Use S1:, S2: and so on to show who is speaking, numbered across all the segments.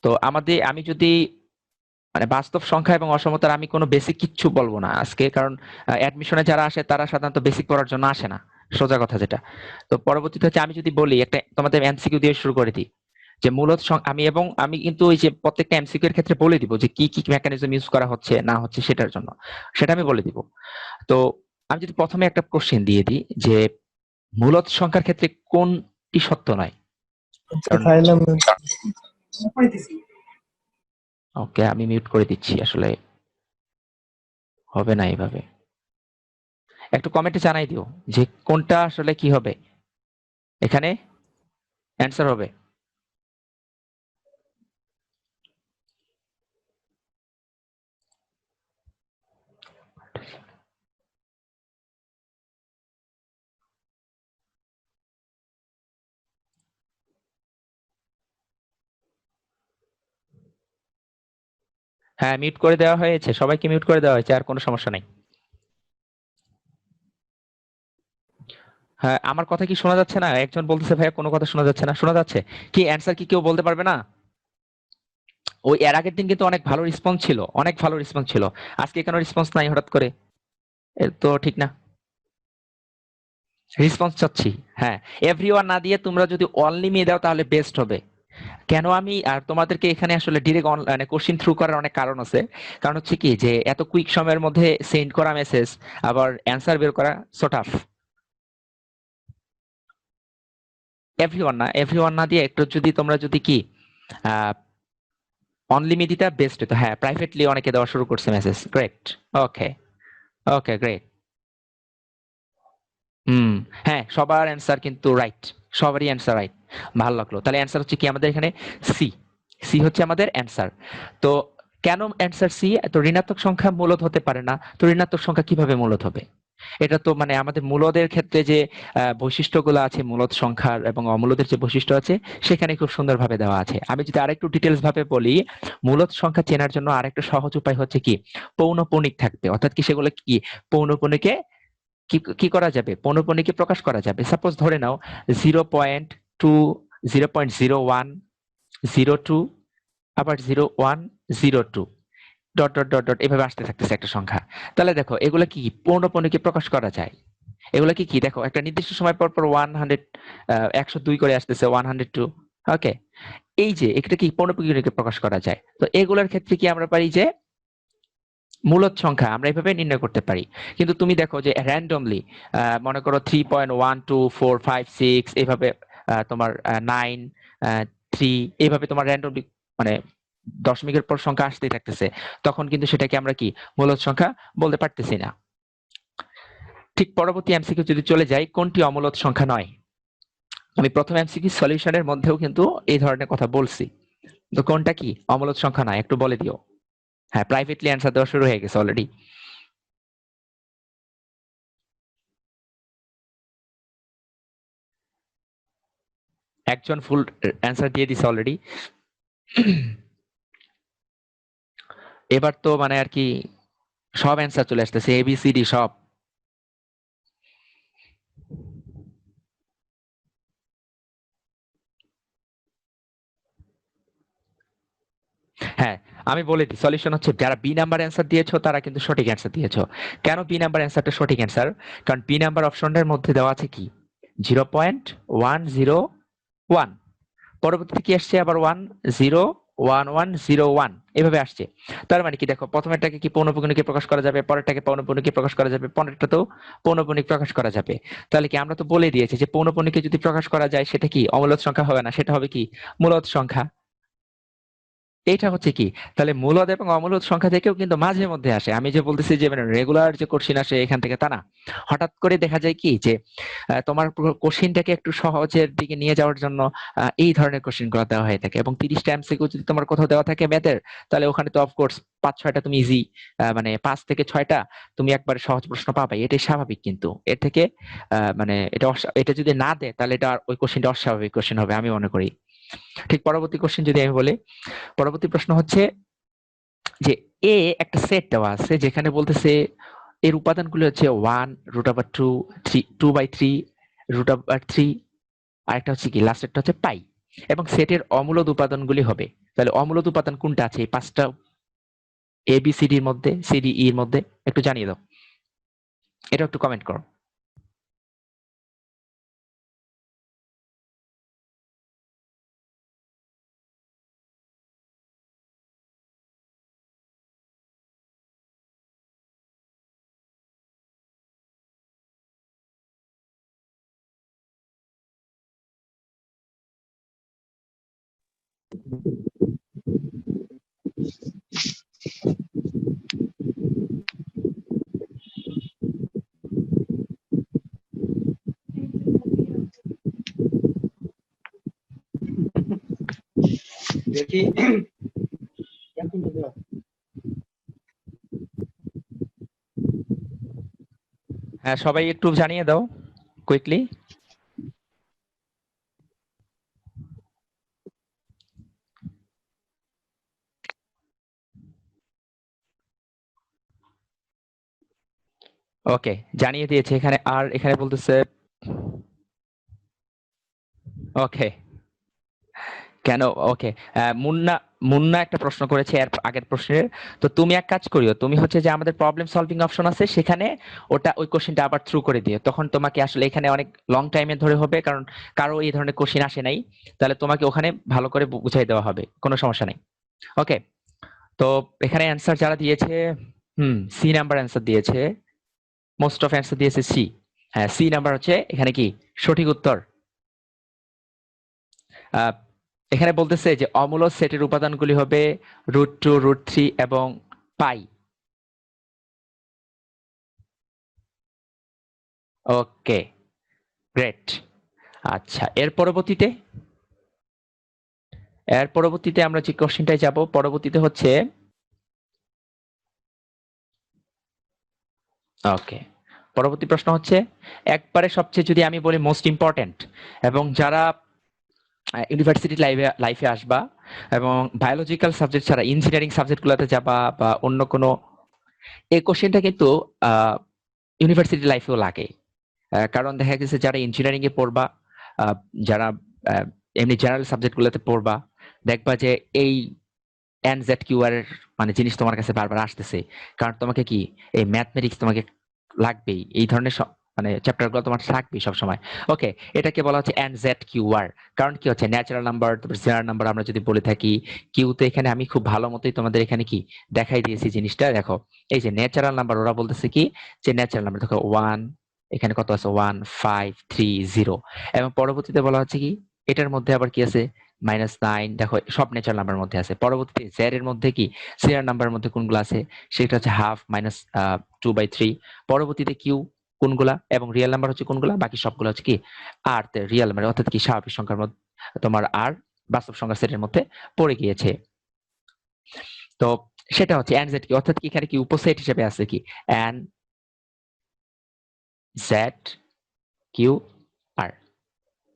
S1: তো আমি যদি মানে বাস্তব সংখ্যা এবং অসমতার আমি কোনো বেসিক কিচ্ছু বলবো না আজকে, কারণ অ্যাডমিশনে যারা আসে তারা সাধারণত বেসিক পড়ার জন্য আসে না, সোজা কথা যেটা। তো পরবর্তীতে হচ্ছে আমি যদি বলি একটা তোমাদের এমসিকিউ দিয়ে শুরু করে দিই যে মূলত আমি কিন্তু ওই যে প্রত্যেকটা এমসিকিউ এর ক্ষেত্রে বলে দিব যে কি কি মেকানিজম ইউজ করা হচ্ছে না হচ্ছে সেটার জন্য, সেটা আমি বলে দিব। তো আমি যদি প্রথমে একটা কোশ্চেন দিয়ে দিই যে মূলত সংখ্যার ক্ষেত্রে কোনটি সত্য নয়? ওকে, আমি মিউট করে দিচ্ছি, আসলে হবে না এইভাবে। একটু কমেন্টে জানাই দিও যে কোনটা আসলে কি হবে, এখানে অ্যান্সার হবে। হ্যাঁ, মিউট করে দেওয়া হয়েছে, সবাইকে মিউট করে দেওয়া হয়েছে, আর কোনো সমস্যা নেই। হ্যাঁ, আমার কথা কি শোনা যাচ্ছে না? একজন বলতেছে ভাইয়া কোনো কথা শোনা যাচ্ছে না। শোনা যাচ্ছে কি? অ্যান্সার কি কেউ বলতে পারবে না? ওই এর আগের দিন কিন্তু অনেক ভালো রেসপন্স ছিল, অনেক ভালো রেসপন্স ছিল। আজকে কেন রেসপন্স নাই হঠাৎ করে? এ তো ঠিক না। রেসপন্স চাচ্ছি। হ্যাঁ, এভরিওয়ান না দিয়ে তোমরা যদি অনলি মি দাও তাহলে বেস্ট হবে। কেন আমি আর তোমাদেরকে এখানে আসলে ডিরেক্ট মানে কোশ্চিন থ্রু করার অনেক কারণ আছে। কারণ হচ্ছে কি যে এত কুইক সময়ের মধ্যে সেন্ড করা মেসেজ আবার অ্যান্সার বের করা সো টাফ। এভরিওয়ান না দিয়ে একটু যদি তোমরা যদি কি অনলি মি দিতে বেস্ট হতো। হ্যাঁ, প্রাইভেটলি অনেকে দেওয়া শুরু করছে মেসেজ। গ্রেট। ওকে, ওকে, গ্রেট। হুম। হ্যাঁ, সবার অ্যান্সার কিন্তু রাইট, সবারই অ্যান্সার রাইট। ভালো লাগলো। তাহলে অ্যান্সার হচ্ছে কি আমাদের এখানে? সি। সি হচ্ছে আমাদের অ্যান্সার। তো কেন অ্যান্সার সি? তো ঋণাত্মক সংখ্যা মূলদ হতে পারে না, তো ঋণাত্মক সংখ্যা কিভাবে মূলদ হবে? এটা তো মানে আমাদের মূলদের ক্ষেত্রে যে বৈশিষ্ট্যগুলো আছে, মূলদ সংখ্যার এবং অমূলদের যে বৈশিষ্ট্য আছে সেখানে খুব সুন্দরভাবে দেওয়া আছে। আমি যদি আরেকটু ডিটেলস ভাবে বলি, মূলদ সংখ্যা চেনার জন্য আরেকটা সহজ উপায় হচ্ছে কি, পৌনঃপুনিক থাকবে। অর্থাৎ কি, সেগুলো কি পৌনঃপুনিকে কি কি করা যাবে, পৌনঃপুনিকে প্রকাশ করা যাবে। সাপোজ ধরে নাও 0.2, 0.01, 02, আবার 0102 ডট ডট ডট ডট এভাবে আসতে থাকতেছে একটা সংখ্যা। তাহলে দেখো এগুলো কি পৌনঃপুনিকে প্রকাশ করা যায়। এগুলো কি কি দেখো, একটা নির্দিষ্ট সময় পর পর 100, 102 করে আসতেছে, 102। ওকে, এই যে এটা কি পৌনঃপুনিকে প্রকাশ করা যায়। তো এগুলোর ক্ষেত্রে কি আমরা পারি যে মূলদ সংখ্যা আমরা এভাবে নির্ণয় করতে পারি। কিন্তু তুমি দেখো যে র্যান্ডমলি মনে করো 3.12456 এভাবে তোমার 9, 3 এইভাবে তোমার র্যান্ডমলি মানে দশমিকের পর সংখ্যা আসতেই থাকতেছে, তখন কিন্তু সেটাকে আমরা কি মূলদ সংখ্যা বলতে পারতেছি না। ঠিক পরবর্তী এমসিকিউ যদি চলে যাই, কোনটি অমূলদ সংখ্যা নয়? আমি প্রথম এমসিকিউ সলিউশনের মধ্যেও কিন্তু এই ধরনের কথা বলছি। তো কোনটা কি অমূলদ সংখ্যা নয় একটু বলে দিও। হ্যাঁ, প্রাইভেটলি অ্যান্সার দেওয়া শুরু হয়ে গেছে অলরেডি। একজন ফুল অ্যান্সার দিয়ে দিছে অলরেডি। এবার তো মানে আর কি সব অ্যান্সার চলে আসতেছে, এবিসিডি সব। হ্যাঁ, আমি বলে দিই সলিউশন হচ্ছে যারা বি নাম্বার অ্যান্সার দিয়েছো তারা কিন্তু সঠিক অ্যান্সার দিয়েছো। কেন বি নাম্বার অ্যান্সারটা সঠিক অ্যান্সার? কারণ বি নাম্বার অপশনের মধ্যে দেওয়া আছে কি 0.101, পরবর্তীতে কি আসছে আবার 101101 এভাবে আসছে। তার মানে কি দেখো, প্রথমেরটাকে কি পৌনঃপুনিকে প্রকাশ করা যাবে, পরেরটাকে পৌনঃপুনিকে প্রকাশ করা যাবে, পরেরটাতেও পৌনঃপুনিক প্রকাশ করা যাবে। তাহলে কি আমরা তো বলে দিয়েছি যে পৌনঃপুনিকে যদি প্রকাশ করা যায় সেটা কি অমূলদ সংখ্যা হবে না, সেটা হবে কি মূলদ সংখ্যা। এইটা হচ্ছে কি, তাহলে মূলদ এবং অমূলদ সংখ্যা থেকেও কিন্তু মাঝে মধ্যে আসে। আমি যে বলতেছি যে মানে রেগুলার যে কোশ্চিন আসে এখান থেকে তা না, হঠাৎ করে দেখা যায় কি যে তোমার কোশ্চিনটাকে একটু সহজের দিকে নিয়ে যাওয়ার জন্য এই ধরনের কোশ্চিন গুলো দেওয়া হয়ে থাকে। এবং 30টা এমসিকিউ যদি তোমার কোথাও দেওয়া থাকে ম্যাথের, তাহলে ওখানে তো অফকোর্স 5-6টা তুমি ইজি, মানে 5 থেকে 6টা তুমি একবারে সহজ প্রশ্ন পাবে, এটাই স্বাভাবিক। কিন্তু এর থেকে মানে এটা যদি না দেয় তাহলে এটা ওই কোশ্চিনটা অস্বাভাবিক কোশ্চিন হবে আমি মনে করি। ঠিক পরবর্তী কোশ্চিন যদি আমি বলি, পরবর্তী প্রশ্ন হচ্ছে যে এ একটা সেট দেওয়া আছে যেখানে বলতেছে এর উপাদানগুলো হচ্ছে 1√2, 2/3, √3, আর একটা হচ্ছে কি লাস্টেরটা হচ্ছে পাই। এবং সেটের অমূলদ উপাদানগুলি হবে। তাহলে অমূলদ উপাদান কোনটা আছে এই 5টা ABCD এর মধ্যে, CDE এর মধ্যে? একটু জানিয়ে দাও, এটা একটু কমেন্ট করো।
S2: দেখি
S1: হ্যাঁ, সবাই একটু জানিয়ে দাও কুইকলি। ওকে, জানিয়ে দিয়েছে এখানে। আর এখানে বলতেছে ওকে, কেন? ওকে, মুন্না মুন্না একটা প্রশ্ন করেছে এর আগের প্রশ্নের। তো তুমি এক কাজ করিও, তুমি হচ্ছে যে আমাদের প্রবলেম সলভিং অপশন আছে সেখানে ওই কোশ্চেনটা আবার থ্রু করে দিও। তখন তোমাকে আসলে এখানে অনেক লং টাইমে ধরে হবে, কারণ কারো এই ধরনের কোশ্চেন আসে নাই। তাহলে তোমাকে ওখানে ভালো করে বুঝাই দেওয়া হবে, কোনো সমস্যা নেই। ওকে, তো এখানে অ্যান্সার যারা দিয়েছে, সি নাম্বার অ্যান্সার দিয়েছে, মোস্ট অফ অ্যান্সার দিয়েছে সি। হ্যাঁ, সি নাম্বার হচ্ছে এখানে কি সঠিক উত্তর। আহ, এখানে বলতেছে যে অমূলদ সেটের উপাদানগুলি হবে √2, √3 এবং পাই। ওকে, গ্রেট। আচ্ছা, এর পরবর্তীতে আমরা যে কোশ্চেনটায় যাব, পরবর্তীতে হচ্ছে ওকে, পরবর্তী প্রশ্ন হচ্ছে একবারে সবচেয়ে, যদি আমি বলি মোস্ট ইম্পর্টেন্ট, এবং যারা ইউনিভার্সিটি লাইফে আসবা এবং বায়োলজিক্যাল সাবজেক্ট ছাড়া ইঞ্জিনিয়ারিং সাবজেক্টগুলোতে যাবা বা অন্য কোনো, এই কোশ্চেনটা কিন্তু ইউনিভার্সিটি লাইফেও লাগে। কারণ দেখা গেছে যারা ইঞ্জিনিয়ারিং এ পড়বা, আহ, যারা এমনি জেনারেল সাবজেক্ট গুলোতে পড়বা, দেখবা যে এই NZQR এর মানে জিনিস তোমার কাছে বারবার আসতেছে। কারণ তোমাকে কি এই ম্যাথমেটিক্স তোমাকে লাগবেই, এই ধরনের মানে চ্যাপ্টার গুলো তোমার থাকবেই সবসময়। ওকে, এটাকে বলা হচ্ছে NZQR। কারণ কি হচ্ছে ন্যাচারাল নাম্বার, তারপর জেনারেল নাম্বার আমরা যদি বলে থাকি। কিউ তো এখানে আমি খুব ভালো মতোই তোমাদের এখানে কি দেখাই দিয়েছি জিনিসটা। দেখো, এই যে ন্যাচারাল নাম্বার, ওরা বলতেছে কি যে ন্যাচারাল নাম্বার দেখো 1, এখানে কত আছে 1, 5, 3, 0। এবং পরবর্তীতে বলা হচ্ছে কি এটার মধ্যে আবার কি আছে -9। দেখো, সব ন্যাচারাল নাম্বার মধ্যে আছে। পরবর্তীতে জেড এর মধ্যে কি সিরিয়াল নাম্বারের মধ্যে কোনগুলো আছে, সেটা হচ্ছে হাফ, -2/3। পরবর্তীতে কিউ কোনগুলা, এবং রিয়েল নাম্বার হচ্ছে কোনগুলা, বাকি সবগুলো হচ্ছে কি আর রিয়েল নাম্বার, অর্থাৎ কি স্বাভাবিক সংখ্যার মধ্যে তোমার আর বাস্তব সংখ্যার সেটের মধ্যে পড়ে গিয়েছে। তো সেটা হচ্ছে NZ কি, অর্থাৎ কি এখানে কি উপসেট হিসেবে আছে কি NZQR।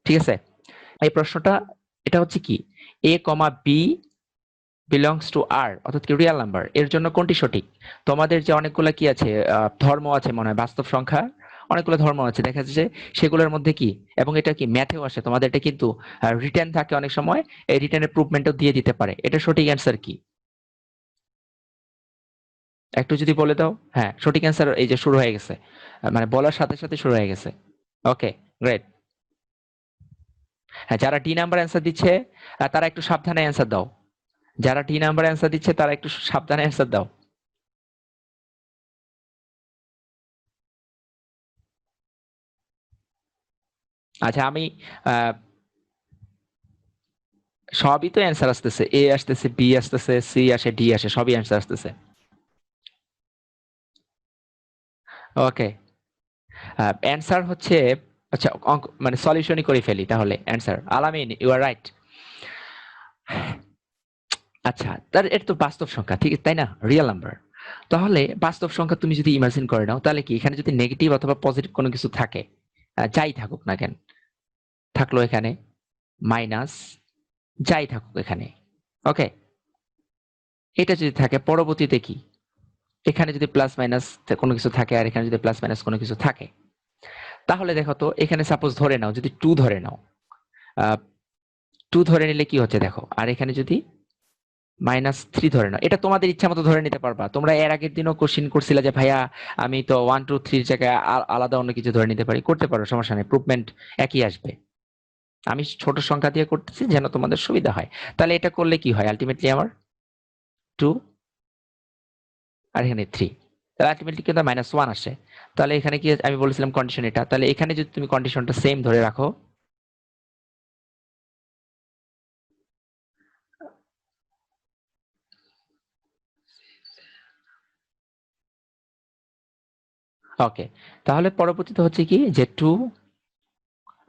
S1: ঠিক আছে, এই প্রশ্নটা এটা হচ্ছে কি A, B বিলংস টু আর, অর্থাৎ কি রিয়েল নাম্বার, এর জন্য কোনটি সঠিক? তোমাদের যে অনেকগুলো কি আছে ধর্ম আছে মনে হয়, বাস্তব সংখ্যা অনেকগুলো ধর্ম আছে দেখা যাচ্ছে সেগুলোর মধ্যে কি, এবং এটা কি ম্যাথেও আসে তোমাদের, এটা কিন্তু রিটেন থাকে অনেক সময়, এই রিটেনের প্রুফমেন্টও দিয়ে দিতে পারে। এটা সঠিক অ্যান্সার কি একটু যদি বলে দাও? হ্যাঁ, সঠিক অ্যান্সার এই যে শুরু হয়ে গেছে, মানে বলার সাথে সাথে শুরু হয়ে গেছে। ওকে, গ্রেট। হ্যাঁ, যারা ডি নাম্বার অ্যান্সার দিচ্ছে তারা একটু সাবধানে অ্যান্সার দাও। যারা ডি নাম্বার অ্যান্সার দিচ্ছে তারা একটু সাবধানে অ্যান্সার দাও। আচ্ছা, আমি আহ, সবই তো অ্যান্সার আসতেছে, এ আসতেছে, বি আসতেছে, সি আসে, ডি আসে, সবই অ্যান্সার আসতেছে। ওকে, অ্যান্সার হচ্ছে, আচ্ছা মানে সলিউশনই করে ফেলি তাহলে। অ্যান্সার আলামিন, ইউ আর রাইট। আচ্ছা, তার এটা তো বাস্তব সংখ্যা, ঠিক তাই না, রিয়েল নাম্বার। তাহলে বাস্তব সংখ্যা তুমি যদি ইমাজিন করে নাও, তাহলে কি এখানে যদি নেগেটিভ অথবা পজিটিভ কোনো কিছু থাকে, যাই থাকুক না কেন, থাকলো এখানে মাইনাস, যাই থাকুক এখানে, ওকে, এটা যদি থাকে পরবর্তীতে কি এখানে যদি প্লাস মাইনাস কোনো কিছু থাকে, আর এখানে যদি প্লাস মাইনাস কোনো কিছু থাকে, তাহলে দেখো তো এখানে সাপোজ ধরে নাও যদি 2 ধরে নাও, 2 ধরে নিলে কি হচ্ছে দেখো, আর এখানে যদি -3 ধরে নাও, এটা তোমাদের ইচ্ছা মতো ধরে নিতে পারবা। তোমরা এর আগের দিনও কোশ্চিন করছিলে যে ভাইয়া আমি তো 1 2 3 জায়গায় আলাদা অন্য কিছু ধরে নিতে পারি, করতে পারো, সমস্যা নেই, প্রুভমেন্ট একই আসবে। আমি ছোট সংখ্যা দিয়ে করতেছি যেন তোমাদের সুবিধা হয়। তাহলে এটা করলে কি হয়, আলটিমেটলি আমার 2 আর এখানে 3, তাহলে আলটিমেটলি কিন্তু -1 আসে। তাহলে এখানে কি আমি বলেছিলাম কন্ডিশন এটা, তাহলে এখানে যদি তুমি কন্ডিশনটা সেম ধরে রাখো, ওকে, তাহলে পরবর্তীতে হচ্ছে কি যে 2,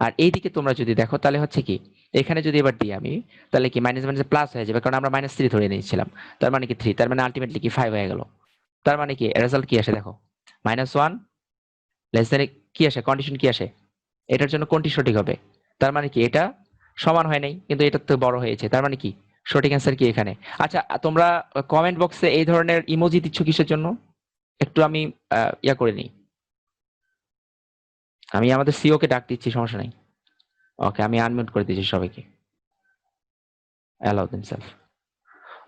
S1: আর এইদিকে তোমরা যদি দেখো তাহলে হচ্ছে কি, এখানে যদি এবার দিই আমি, তাহলে কি মাইনাস মাইনাস প্লাস হয়ে যাবে, কারণ আমরা -3 ধরে নিয়েছিলাম। তার মানে কি 3, তার মানে আলটিমেটলি কি 5 হয়ে গেল। তার মানে কি রেজাল্ট কি আসে দেখো, -1 লেস দেন কি আসে, কন্ডিশন কি আসে, এটার জন্য কোনটি সঠিক হবে। তার মানে কি এটা সমান হয় নাই, কিন্তু এটা তো বড় হয়েছে, তার মানে কি সঠিক অ্যান্সার কি এখানে। আচ্ছা, তোমরা কমেন্ট বক্সে এই ধরনের ইমোজি দিচ্ছ কিসের জন্য, একটু আমি ইয়া করে নিই, আমি আমাদের সিও কে ডাক দিচ্ছি, সমস্যা নাই। ওকে, আমি আনমিউট করে দিচ্ছি সবাইকে, অ্যালাউ দেমসেলফ।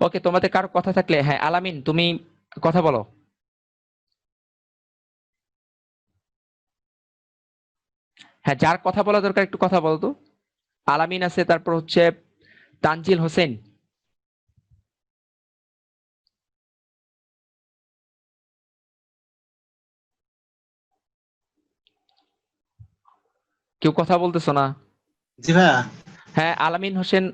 S1: ওকে, তোমাদের কারো কথা থাকলে, হ্যাঁ আলামিন তুমি কথা বলো। হ্যাঁ, যার কথা বলা দরকার একটু কথা বলো তো। আলামিন আছে, তারপর হচ্ছে তানজিল হোসেন। কেউ কথা বলতেছো না।
S2: জি ভাইয়া।
S1: হ্যাঁ, আলামিন হোসেন,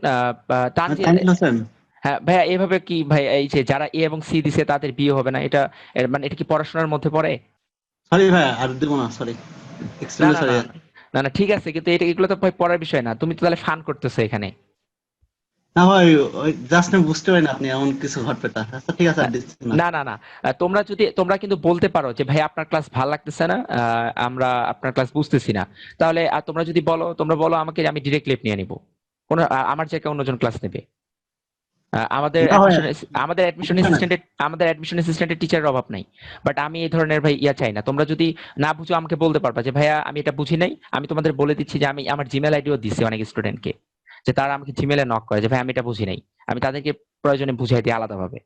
S1: তানজিল।
S2: তানজিল হোসেন।
S1: হ্যাঁ ভাইয়া, এভাবে কি ভাই, এই যে যারা এ এবং সি দিছে তাদের বিয়ে হবে না, এটা মানে এটা কি পড়াশোনার মধ্যে পড়ে?
S2: সরি ভাইয়া, আর দিব না, সরি,
S1: না
S2: এক্সট্রিমলি
S1: না
S2: সরি।
S1: না না না না, ঠিক আছে, কিন্তু এটা এগুলো তো ভাই পড়ার বিষয় না, তুমি তো তাহলে ফান করতেছো এখানে।
S2: না ভাই, ওই জাস্ট আমি বুঝতে পারি না আপনি এমন কিছু ঘটবে তা। আচ্ছা ঠিক আছে, আর
S1: আহ,
S2: দিচ্ছি না।
S1: না না না, তোমরা কিন্তু বলতে পারো যে ভাই আপনার ক্লাস ভাল লাগতেছে না, আমরা আপনার ক্লাস বুঝতেছি না। তাহলে তোমরা যদি বলো, তোমরা বলো আমাকে, আমি ডিরেক্ট ক্লিপ নিয়ে নিবো, কোনো আমার জায়গায় অন্যজন ক্লাস নেবে। আমাদের
S2: না ভাই,
S1: অ্যাডমিশন আমাদের অ্যাডমিশন অ্যাসিস্ট্যান্টের টিচারের অভাব নাই। বাট আমি এই ধরনের ভাই ইয়া চাই না। তোমরা যদি না বুঝো আমাকে বলতে পারবা যে ভাইয়া আমি এটা বুঝি নাই, আমি তোমাদের বলে দিচ্ছি যে আমি আমার জিমেল আইডিও দিচ্ছি অনেক স্টুডেন্টকে, যে তারা আমাকে জিমেলে নক করে যে ভাই আমি এটা বুঝি নাই, আমি তাদেরকে প্রয়োজনে বুঝাই দিই আলাদাভাবে।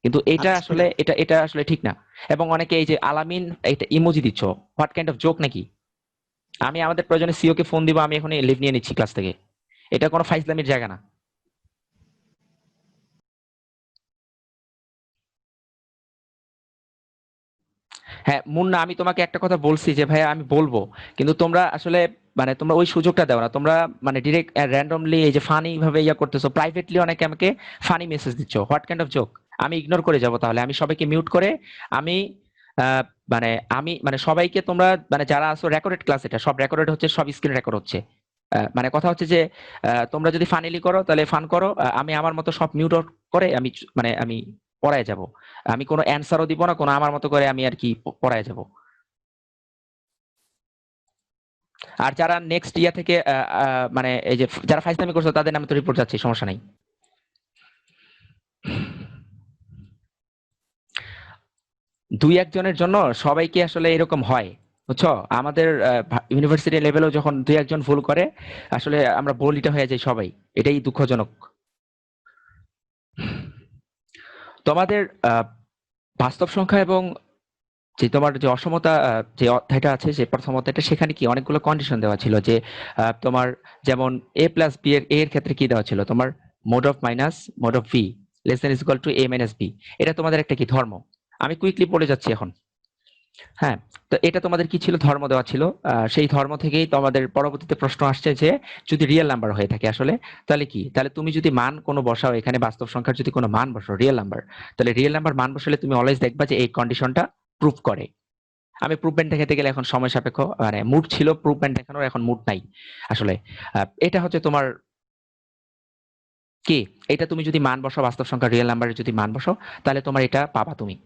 S1: কিন্তু এটা
S2: আচ্ছা ঠিক
S1: আসলে
S2: আছে।
S1: এটা এটা আসলে ঠিক না। এবং অনেকে এই যে আলামিন এটা ইমোজি দিচ্ছ, হোয়াট কাইন্ড অফ জোক নাকি। আমি আমাদের প্রয়োজনে সিও কে ফোন দিব, আমি এখন লিভ নিয়ে নিচ্ছি ক্লাস থেকে, এটা কোনো ফাইজলামির জায়গা না। হ্যাঁ মুন্না, আমি তোমাকে একটা কথা বলছি যে ভাইয়া আমি বলবো, কিন্তু তোমরা আসলে মানে তোমরা ওই সুযোগটা দাও না, তোমরা মানে ডিরেক্ট র্যান্ডমলি এই যে ফানি ভাবে ইয়া করতেছো, প্রাইভেটলি অনেকে আমাকে ফানি মেসেজ দিচ্ছ, হোয়াট কাইন্ড অফ জোক। আমি ইগনোর করে যাব, তাহলে আমি সবাইকে মিউট করে আমি আহ, মানে আমি মানে সবাইকে তোমরা মানে যারা আছো, রেকর্ডেড ক্লাস, এটা সব রেকর্ডেড হচ্ছে, সব স্ক্রিন রেকর্ড হচ্ছে। মানে কথা হচ্ছে যে তোমরা যদি ফানিলি করো তাহলে ফান করো, আমি আমার মতো সব মিউট করে আমি মানে আমি পড়ায় যাব। আমি কোনো অ্যান্সারও দিব না, কোনো আমার মতো করে আমি আর কি পড়ায় যাব। আর যারা নেক্সট ইয়ার থেকে মানে এই যে যারা ফাইজলামি করছো তাদের নামে তো রিপোর্ট যাচ্ছে, সমস্যা নাই। দুই একজনের জন্য সবাইকে আসলে এরকম হয়, বুঝছো। আমাদের ইউনিভার্সিটি লেভেলেও যখন দুই একজন ভুল করে, আসলে আমরা বলিটা হয়ে যাই সবাই, এটাই দুঃখজনক। তোমাদের বাস্তব সংখ্যা এবং যে তোমার যে অসমতা, যে অধ্যায়টা আছে, যে প্রথম অধ্যায়টা, সেখানে কি অনেকগুলো কন্ডিশন দেওয়া ছিল যে তোমার যেমন a প্লাস বি এর ক্ষেত্রে কি দেওয়া ছিল তোমার, mod of minus mod of V less than is equal to a minus B. এটা তোমাদের একটা কি ধর্ম। আমি কুইকলি পড়ে যাচ্ছি এখন। হ্যাঁ, তো এটা তোমাদের কি ছিল, ধর্ম দেওয়া ছিল। সেই ধর্ম থেকেই তোমাদের পরবর্তীতে প্রশ্ন আসছে যে যদি রিয়েল নাম্বার হয়ে থাকে আসলে, তাহলে কি, তাহলে তুমি যদি মান কোনো বসাও এখানে, বাস্তব সংখ্যার যদি কোনো মান বসাও রিয়েল নাম্বার, তাহলে রিয়েল নাম্বার মান বসালে তুমি অলওয়েজ দেখবা যে এই কন্ডিশনটা প্রুফ করে। আমি প্রুভমেন্ট দেখাতে গেলে এখন সময় সাপেক্ষ, মানে মুড ছিল প্রুভমেন্ট দেখানোর, এখন মুড নাই আসলে। এটা হচ্ছে তোমার কি, এটা তুমি যদি মান বসাও, বাস্তব সংখ্যা রিয়েল নাম্বারের যদি মান বসাও, তাহলে তোমার এটা পাবা তুমি।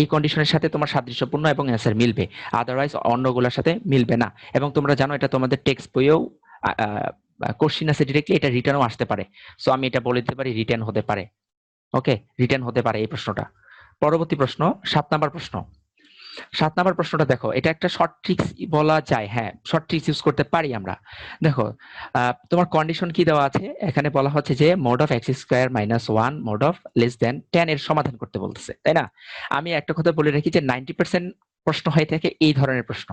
S1: এই কন্ডিশনের সাথে তোমার সাদৃশ্যপূর্ণ এবং অ্যান্সার মিলবে, আদারওয়াইজ অন্যগুলোর সাথে মিলবে না। এবং তোমরা জানো এটা তোমাদের টেক্সট বইয়েও কোশ্চিন আছে ডিরেক্টলি, এটা রিটার্নও আসতে পারে। সো আমি এটা বলে দিতে পারি, রিটার্ন হতে পারে। ওকে, রিটার্ন হতে পারে এই প্রশ্নটা। পরবর্তী প্রশ্ন, 7 নাম্বার প্রশ্ন। 7 নাম্বার প্রশ্নটা দেখো, এটা একটা শর্ট ট্রিক্স বলা যায়, হ্যাঁ শর্ট ট্রিক্স ইউজ করতে পারি আমরা। দেখো তোমার কন্ডিশন কি দেওয়া আছে, এখানে বলা হচ্ছে যে mode of x square minus one mode of less than 10 এর সমাধান করতে বলতেছে, তাই না? আমি একটা কথা বলে রাখি যে 90% প্রশ্ন হয়ে থাকে এই ধরনের প্রশ্ন,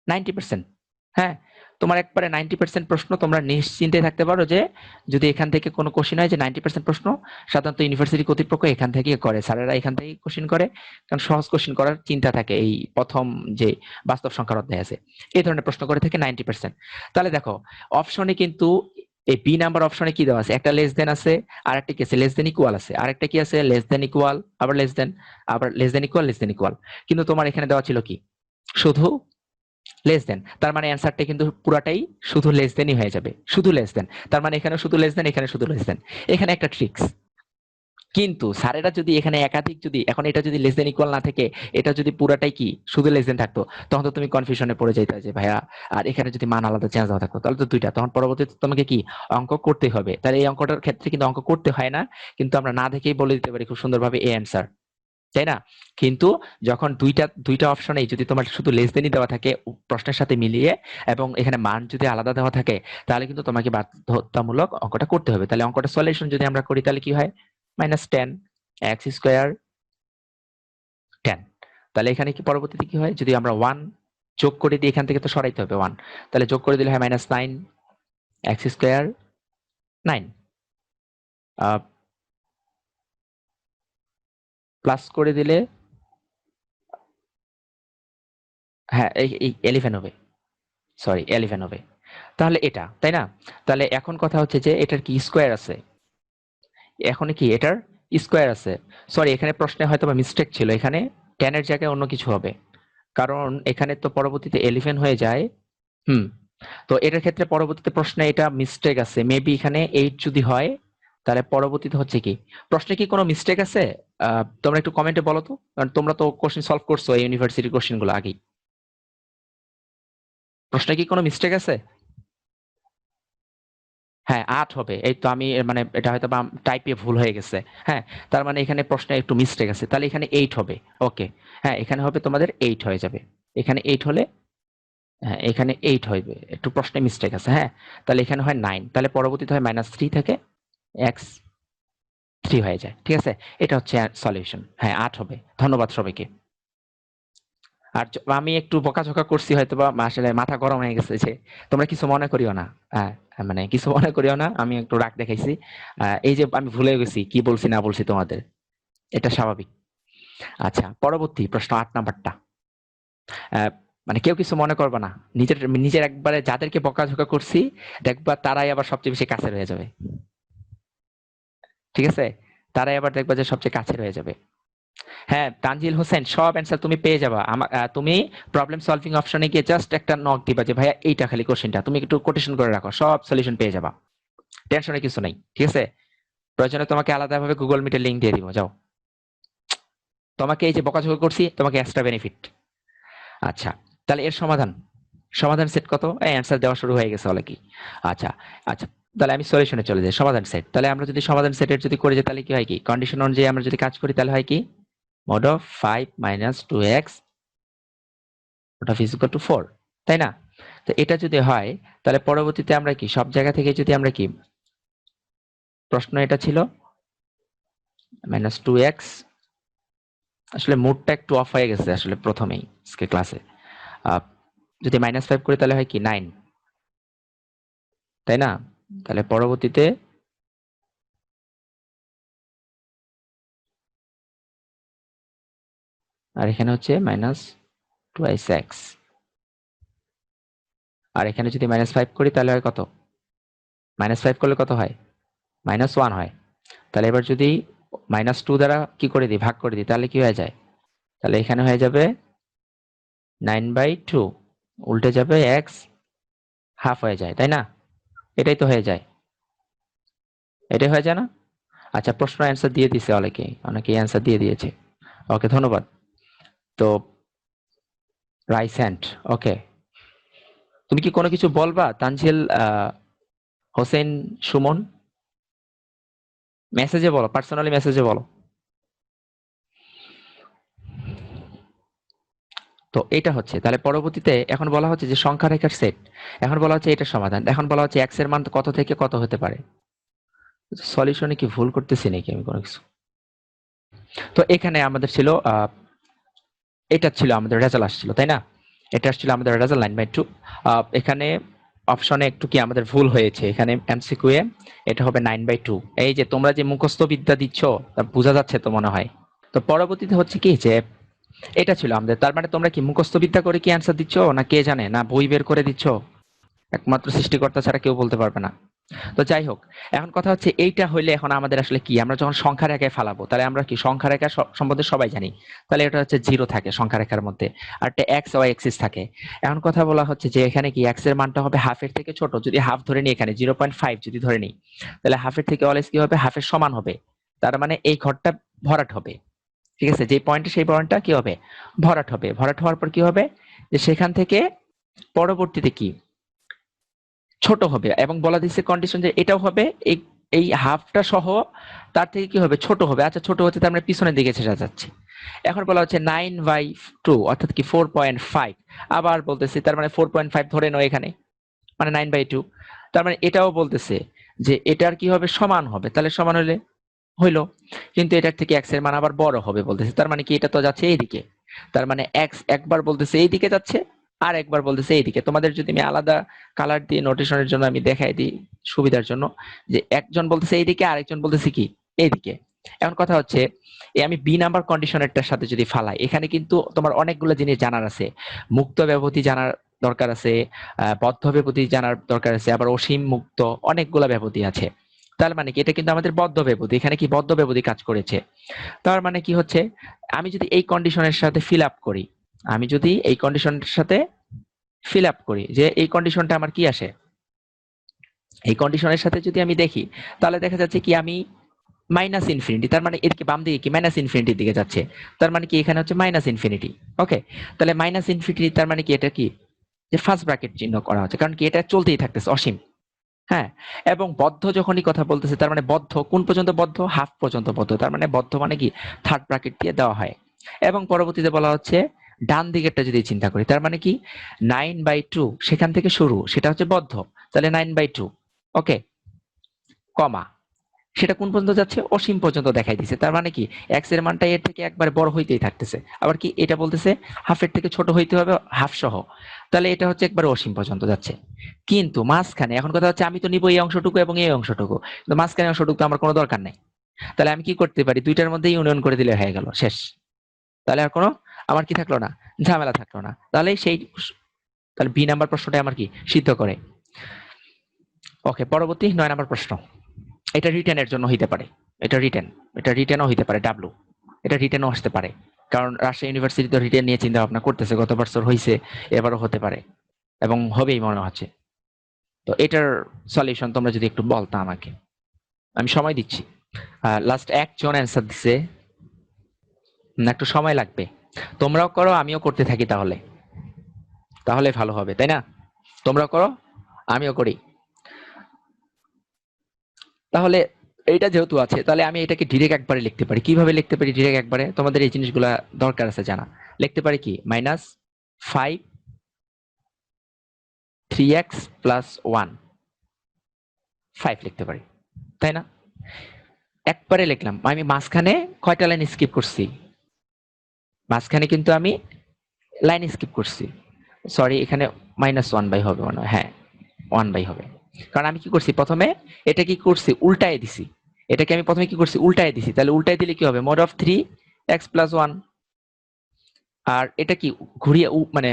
S1: 90%। হ্যাঁ, তোমার একবারে 90% প্রশ্ন তোমরা নিশ্চিন্তে থাকতে পারো যে যদি এখান থেকে কোনো কোশ্চিন হয়, যে 90% প্রশ্ন সাধারণত ইউনিভার্সিটি কর্তৃপক্ষ এখান থেকে করে, স্যারেরা এখান থেকে কোশ্চিন করে, কারণ সহজ কোশ্চিন করার চিন্তা থাকে এই প্রথম যে বাস্তব সংখ্যার অধ্যায় আছে, এই ধরনের প্রশ্ন করে থাকে 90%। তাহলে দেখো অপশনে কিন্তু এই বি নাম্বার অপশনে কি দেওয়া আছে, একটা লেস দেন আছে, আর একটা কি আছে লেস দেন ইকুয়াল আছে, আর একটা কি আছে লেস দেন ইকুয়াল, আবার লেস দেন, আবার less than equal, less than equal. কিন্তু তোমার এখানে দেওয়া ছিল কি শুধু লেস দেন, তার মানে অ্যান্সারটা কিন্তু পুরাটাই শুধু লেস দেনই হয়ে যাবে, শুধু লেস দেন, তার মানে এখানে শুধু লেস দেন, এখানে শুধু লেস দেন। এখানে একটা ট্রিক্স, কিন্তু স্যারেরা যদি এখানে একাধিক যদি এখন এটা যদি লেস দেন ইকুয়াল না থাকে, এটা যদি পুরাটাই কি শুধু লেস দেন থাকতো, তখন তো তুমি কনফিউশনে পড়ে যাইতে যে ভাইয়া, আর এখানে যদি মান আলাদা চেঞ্জ দেওয়া থাকতো তাহলে তো দুইটা, তখন পরবর্তীতে তোমাকে কি অঙ্ক করতে হবে। তাহলে এই অঙ্কটার ক্ষেত্রে কিন্তু অঙ্ক করতে হয় না, কিন্তু আমরা না দেখেই বলে দিতে পারি খুব সুন্দরভাবে এ অ্যান্সার, তাই না? কিন্তু যখন দুইটা দুইটা অপশনে যদি তোমার শুধু লেস দেনই দেওয়া থাকে প্রশ্নের সাথে মিলিয়ে, এবং এখানে মান যদি আলাদা দেওয়া থাকে, তাহলে কিন্তু তোমাকে বাধ্যতামূলক অঙ্কটা করতে হবে। তাহলে অঙ্কটা সলিউশন যদি আমরা করি তাহলে কি হয়, -10 এক্স স্কোয়ার 10। তাহলে এখানে কি পরবর্তীতে কি হয়, যদি আমরা 1 যোগ করে দিই, এখান থেকে তো সরাইতে হবে 1, তাহলে যোগ করে দিলে হয় -9 এক্স স্কোয়ার 9, প্লাস করে দিলে হ্যাঁ এই 11 হবে, সরি 11 হবে। তাহলে এটা, তাই না? তাহলে এখন কথা হচ্ছে যে এটার কি স্কোয়ার আছে, এখন কি এটার স্কোয়ার আছে। সরি, এখানে প্রশ্নে হয়তো বা মিস্টেক ছিল, এখানে 10 এর জায়গায় অন্য কিছু হবে, কারণ এখানে তো পরবর্তীতে 11 হয়ে যায়। হুম, তো এটার ক্ষেত্রে পরবর্তীতে প্রশ্নে এটা মিস্টেক আছে, মেবি এখানে 8 যদি হয়, তাহলে পরবর্তীতে হচ্ছে কি প্রশ্নে কি কোনো মিস্টেক আছে? তোমরা একটু কমেন্টে বলো তো, কারণ তোমরা তো কোশ্চেন সলভ করছো এই ইউনিভার্সিটির কোশ্চেন গুলো আগেই। প্রশ্নে কি কোনো মিস্টেক আছে? হ্যাঁ 8 হবে, এই তো আমি মানে এটা হয়তো বা টাইপে ভুল হয়ে গেছে। হ্যাঁ, তার মানে এখানে প্রশ্নে একটু মিস্টেক আছে, তাহলে এখানে 8 হবে। ওকে, হ্যাঁ এখানে হবে তোমাদের 8 হয়ে যাবে, এখানে 8 হলে, হ্যাঁ এখানে 8 হইবে, একটু প্রশ্নে মিস্টেক আছে। হ্যাঁ, তাহলে এখানে হয় 9, তাহলে পরবর্তীতে হয় -3 থেকে এক্স 3 হয়ে যায়, ঠিক আছে? এটা হচ্ছে সলিউশন, হ্যাঁ 8 হবে। ধন্যবাদ সবাইকে। আর আমি একটু বকাঝকা করছি হয়তো বা, আসলে মাথা গরম হয়ে গেছে যে, তোমরা কিছু মনে করিও না। হ্যাঁ, মানে কিছু মনে করিও না, আমি একটু রাগ দেখাইছি। এই যে আমি ভুলে গেছি কি বলছি না বলছি তোমাদের, এটা স্বাভাবিক। আচ্ছা, পরবর্তী প্রশ্ন 8 নাম্বারটা। আহ, মানে কেউ কিছু মনে করবে না, নিজের নিজের একবারে যাদেরকে বকাঝকা করছি দেখবা তারাই আবার সবচেয়ে বেশি কাছের হয়ে যাবে, ঠিক আছে? তারাই আবার দেখবা যে সবচেয়ে কাছের হয়ে যাবে। হ্যাঁ তানজিল হোসেন, সব অ্যান্সার তুমি পেয়ে যাবা। তুমি প্রবলেম সলভিং অপশনে গিয়ে জাস্ট একটা নক দিবা যে ভাইয়া এইটা খালি কোশ্চেনটা তুমি একটু কোটেশন করে রাখো, সব সলিউশন পেয়ে যাবা, টেনশনের কিছু নাই, ঠিক আছে? প্রয়োজনে তোমাকে আলাদাভাবে গুগল মিটের লিংক দিয়ে দিব, যাও। তোমাকে এই যে বকাঝকা করছি তোমাকে এক্সট্রা বেনিফিট। আচ্ছা, তাহলে এর সমাধান, সমাধান সেট কত, এই অ্যান্সার দেওয়া শুরু হয়ে গেছে অলরেডি। আচ্ছা, আচ্ছা, তাহলে আমি সলিউশনে চলে যাই, সমাধান সেট। তাহলে আমরা যদি সমাধান সেটের যদি করে যাই তাহলে কি হয়, কি কন্ডিশন অনুযায়ী আমরা যদি কাজ করি তাহলে হয় কি, mod of 5 minus 2x ওটা is equal to 4, তাই না? তো এটা যদি হয় তাহলে পরবর্তীতে আমরা কি সব জায়গা থেকে যদি আমরা কি, প্রশ্ন এটা ছিল -2x, আসলে মুডটা একটু অফ হয়ে গেছে আসলে প্রথমেই আজকে ক্লাসে। যদি -5 করি তাহলে হয় কি 9, তাই না? তাহলে পরবর্তীতে আর এখানে হচ্ছে -2x, আর এখানে যদি -5 করি তাহলে হয় কত, -5 করলে কত হয়, -1 হয়। তাহলে এবার যদি -2 দ্বারা কি করে দিই, ভাগ করে দিই, তাহলে কি হয়ে যায়, তাহলে এখানে হয়ে যাবে 9/2, উল্টে যাবে এক্স হাফ হয়ে যায়, তাই না? এটাই তো হয়ে যায়, এটাই হয়ে যায় না? আচ্ছা, প্রশ্ন অ্যান্সার দিয়ে দিছে অনেকেই, অনেকেই অ্যান্সার দিয়ে দিয়েছে। ওকে, ধন্যবাদ। তো রাইসেন্ট, ওকে, তুমি কি কোনো কিছু বলবা তানজিল হোসেন সুমন? মেসেজে বলো, পার্সোনালি মেসেজে বলো। তো এটা হচ্ছে, তাহলে পরবর্তীতে এখন বলা হচ্ছে যে সংখ্যা রেখার সেট, এখন বলা হচ্ছে এটা সমাধান, এখন বলা হচ্ছে এক্স এর মান কত থেকে কত হতে পারে। সলিউশনে কি ভুল করতেছি নাকি আমি কোনো কিছু? তো এখানে আমাদের ছিল এটা ছিল আমাদের রেজাল্ট আসছিল, তাই না? এটা আসছিল আমাদের রেজাল্ট 9/2। এখানে অপশনে একটু কি আমাদের ভুল হয়েছে, এখানে এমসিকিউ এ এটা হবে 9/2। এই যে তোমরা যে মুখস্থ বিদ্যা দিচ্ছ তা বোঝা যাচ্ছে তো মনে হয়। তো পরবর্তীতে হচ্ছে কি যে এটা ছিল আমাদের, তার মানে তোমরা কি মুখস্থ বিদ্যা করে কি অ্যান্সার দিচ্ছ, না কে জানে, না বই বের করে দিচ্ছ? একমাত্র সৃষ্টিকর্তা ছাড়া কেউ বলতে পারবে না। তো যাই হোক, এখন কথা হচ্ছে এইটা হইলে এখন আমাদের আসলে কি, আমরা যখন সংখ্যা রেখায় ফালাবো তাহলে আমরা কি সংখ্যা রেখা সম্বন্ধে সবাই জানি, তাহলে এটা হচ্ছে 0 থাকে সংখ্যা রেখার মধ্যে, আর একটা এক্স ওয়াই এক্সিস থাকে। এখন কথা বলা হচ্ছে যে এখানে কি এক্স এর মানটা হবে হাফের থেকে ছোট, যদি হাফ ধরে নিই এখানে 0.5 যদি ধরে নিই, তাহলে হাফের থেকে অলওয়েজ কি হবে, হাফের সমান হবে। তার মানে এই ঘরটা ভরাট হবে। ঠিক আছে, যে পয়েন্টে সেই পয়েন্টটা কি হবে, ভরাট হবে। ভরাট হওয়ার পর কি হবে, যে সেখান থেকে পরবর্তীতে কি ছোট হবে, এবং বলা দিচ্ছে কন্ডিশন যে এটাও হবে এই এই হাফটা সহ তার থেকে কি হবে, ছোট হবে। আচ্ছা, ছোট হচ্ছে তার মানে পিছনের দিকে ছেড়ে যাচ্ছে। এখন বলা হচ্ছে 9/2 অর্থাৎ কি 4.5, আবার বলতেছে তার মানে 4.5 ধরে নাও এখানে, মানে 9/2। তার মানে এটাও বলতেছে যে এটার কি হবে, সমান হবে। তাহলে সমান হলে হইলো, কিন্তু এটার থেকে এক্স এর মান আবার বড় হবে বলতেছে, তার মানে কি এটা তো যাচ্ছে এইদিকে। তার মানে এক্স একবার বলতেছে এইদিকে যাচ্ছে, আর একবার বলতেছে এইদিকে। তোমাদের যদি আমি আলাদা কালার দিয়ে নোটেশনের জন্য আমি দেখাই দিই সুবিধার জন্য, যে একজন বলতেছে এইদিকে, আরেকজন বলতেছে কি এইদিকে। এখন কথা হচ্ছে এই আমি বি নাম্বার কন্ডিশনারটার সাথে যদি ফালাই, এখানে কিন্তু তোমার অনেকগুলো জিনিস জানার আছে। মুক্ত ব্যবধি জানার দরকার আছে, বদ্ধ ব্যবধি জানার দরকার আছে, আবার অসীম মুক্ত অনেকগুলা ব্যবধি আছে। তার মানে কি এটা কিন্তু আমাদের বদ্ধ ব্যবধি, এখানে কি বদ্ধ ব্যবধি কাজ করেছে। তার মানে কি হচ্ছে, আমি যদি এই কন্ডিশনের সাথে ফিল আপ করি, আমি যদি এই কন্ডিশনের সাথে ফিল আপ করি, যে এই কন্ডিশনটা আমার কি আসে, এই কন্ডিশনের সাথে যদি আমি দেখি, তাহলে দেখা যাচ্ছে কি আমি মাইনাস ইনফিনিটি, তার মানে এদিকে বাম দিকে কি মাইনাস ইনফিনিটির দিকে যাচ্ছে। তার মানে কি এখানে হচ্ছে মাইনাস ইনফিনিটি। ওকে, তাহলে মাইনাস ইনফিনিটি তার মানে কি এটা কি, যে ফার্স্ট ব্র্যাকেট চিহ্ন করা হচ্ছে, কারণ কি এটা চলতেই থাকতেছে অসীম। হ্যাঁ, এবং বদ্ধ যখনই কথা বলতেছে, তার মানে বদ্ধ কোন পর্যন্ত বদ্ধ, হাফ পর্যন্ত বদ্ধ। তার মানে বদ্ধ মানে কি থার্ড ব্র্যাকেট দিয়ে দেওয়া হয়। এবং পরবর্তীতে বলা হচ্ছে ডান দিকেরটা যদি চিন্তা করি, তার মানে কি 9/2 সেখান থেকে শুরু, সেটা হচ্ছে বদ্ধ। তাহলে 9/2, ওকে, কমা, সেটা কোন পর্যন্ত যাচ্ছে, অসীম পর্যন্ত দেখাই দিছে। তার মানে কি এক্স এর মানটা এর থেকে একবার বড় হইতেই থাকতেছে। আবার কি এটা বলতেছে হাফের থেকে ছোট হইতে হবে, হাফ সহ। তাহলে এটা হচ্ছে একবার অসীম পর্যন্ত যাচ্ছে। কিন্তু মাঝখানে এখন কথা হচ্ছে আমি তো নিব এই অংশটুকু এবং এই অংশটুকু, কিন্তু মাঝখানে অংশটুকু আমার কোনো দরকার নেই। তাহলে আমি কি করতে পারি, দুইটার মধ্যে ইউনিয়ন করে দিলে হয়ে গেল, শেষ। তাহলে আর কোনো আমার কি থাকলো না, ঝামেলা থাকলো না। তাহলে সেই, তাহলে বি নাম্বার প্রশ্নটা আমার কি সিদ্ধ করে। ওকে, পরবর্তী 9 নাম্বার প্রশ্ন। এটা রিটেনের জন্য হইতে পারে, এটা রিটেন, এটা রিটেনও হইতে পারে, ডাব্লু, এটা রিটেনও আসতে পারে। কারণ রাজশাহী ইউনিভার্সিটি তো রিটেন নিয়ে চিন্তা ভাবনা করতেছে, গত বছর হয়েছে, এবারও হতে পারে এবং হবেই মনে হচ্ছে। তো এটার সলিউশন তোমরা যদি একটু বলতা আমাকে, আমি সময় দিচ্ছি। লাস্ট একজন অ্যান্সার দিছে, একটু সময় লাগবে। তোমরাও করো, আমিও করতে থাকি, তাহলে তাহলে ভালো হবে, তাই না? তোমরাও করো, আমিও করি। তাহলে এইটা যেহেতু আছে, তাহলে আমি এটাকে ডিরেক্ট একবারে লিখতে পারি। কিভাবে লিখতে পারি ডিরেক্ট একবারে, তোমাদের এই জিনিসগুলা দরকার আছে জানা। লিখতে পারি কি -5 3x + 1, 5 লিখতে পারি, তাই না? একবারে লিখলাম। আমি মাঝখানে কয়টা লাইন স্কিপ করছি, মাঝখানে কিন্তু আমি লাইন স্কিপ করছি। সরি, এখানে -1/, হবে মনে হয়, হ্যাঁ 1/, হবে। কারণ আমি কি করছি প্রথমে, এটা কি করছি উল্টায় দিছি, এটাকে আমি প্রথমে কি করছি উল্টায় দিছি। তাহলে উল্টায় দিলে কি হবে, mod of 3x + 1। আর এটা কি ঘুরিয়ে মানে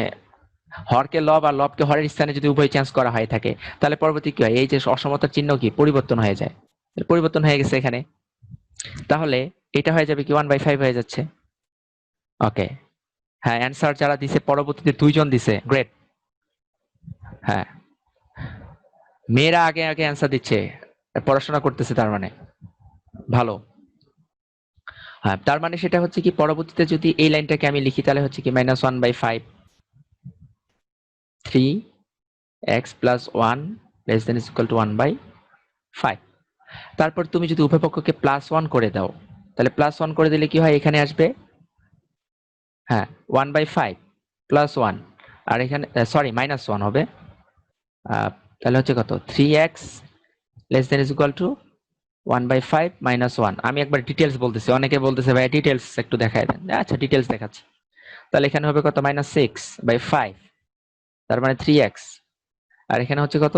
S1: হরকে লব আর লবকে হরের স্থানে যদি উভয় চেঞ্জ করা হয়ে থাকে, তাহলে পরবর্তী কি হয়, এই যে অসমতার চিহ্ন কি পরিবর্তন হয়ে যায়, পরিবর্তন হয়ে গেছে এখানে। তাহলে এটা হয়ে যাবে কি 1/5 হয়ে যাচ্ছে। ওকে, হ্যাঁ, অ্যান্সার যারা দিছে পরবর্তীতে 2 জন দিছে, গ্রেট। হ্যাঁ, মেয়েরা আগে আগে অ্যান্সার দিচ্ছে, পড়াশোনা করতেছে, তার মানে ভালো। হ্যাঁ, তার মানে সেটা হচ্ছে কি পরবর্তীতে যদি এই লাইনটাকে আমি লিখি, তাহলে হচ্ছে কি -1/5 3x + 1 <= 1/5। তারপর তুমি যদি উভয় পক্ষকে +1 করে দাও, তাহলে +1 করে দিলে কি হয়, এখানে আসবে হ্যাঁ 1/5। +1 আর এখানে সরি -1 হবে। তাহলে হচ্ছে কত 3x less than is equal two 1/5 -1। আমি একবার ডিটেলস বলতেছি, অনেকে বলতেছে ভাই ডিটেলস একটু দেখায় দেন। আচ্ছা ডিটেলস দেখাচ্ছি। তাহলে এখানে হবে কত -6/5, তার মানে 3x। আর এখানে হচ্ছে কত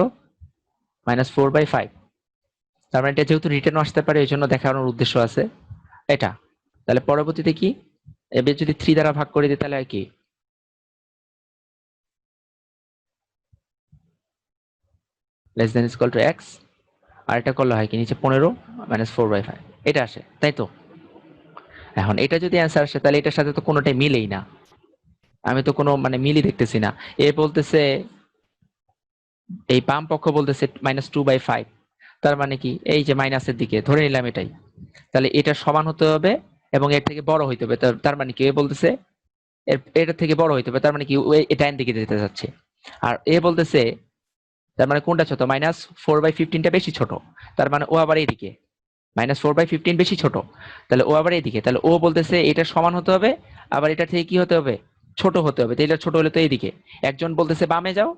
S1: -4/5, তার মানে এটা যেহেতু রিটার্ন আসতে পারে এই জন্য দেখানোর উদ্দেশ্য আছে এটা। তাহলে পরবর্তীতে কি, এবার যদি 3 দ্বারা ভাগ করে দিই তাহলে হয় কি less than equal to x, আর এটা করলে হয় কি নিচে 15 -4/5 এটা আসে, তাই তো? এখন এটা যদি অ্যান্সার আসে তাহলে এটার সাথে তো কোনোটাই মিলেই না, আমি তো কোনো মানে মিলই দেখতেছি না। এ বলতেছে, এই বাম পক্ষ বলতেছে -2/5, তার মানে কি এই যে মাইনাসের দিকে ধরে নিলাম এটাই, তাহলে এটা সমান হতে হবে এবং এর থেকে বড় হইতে হবে। তার মানে কি এ বলতেছে এটা থেকে বড় হইতে হবে, তার মানে কি এটা ডান দিকে যেতে যাচ্ছে। আর এ বলতেছে তার মানে কোনটা ছোট, -4/15টা বেশি ছোট, তার মানে ও আবার এইদিকে, -4/15 বেশি ছোট, তাহলে ও আবার এইদিকে, তাহলে ও বলতেছে এটা সমান হতে হবে আবার এটা থেকে কি হতে হবে ছোট হতে হবে। তো এটা ছোট হলে তো এইদিকে, একজন বলতেছে বামে যাও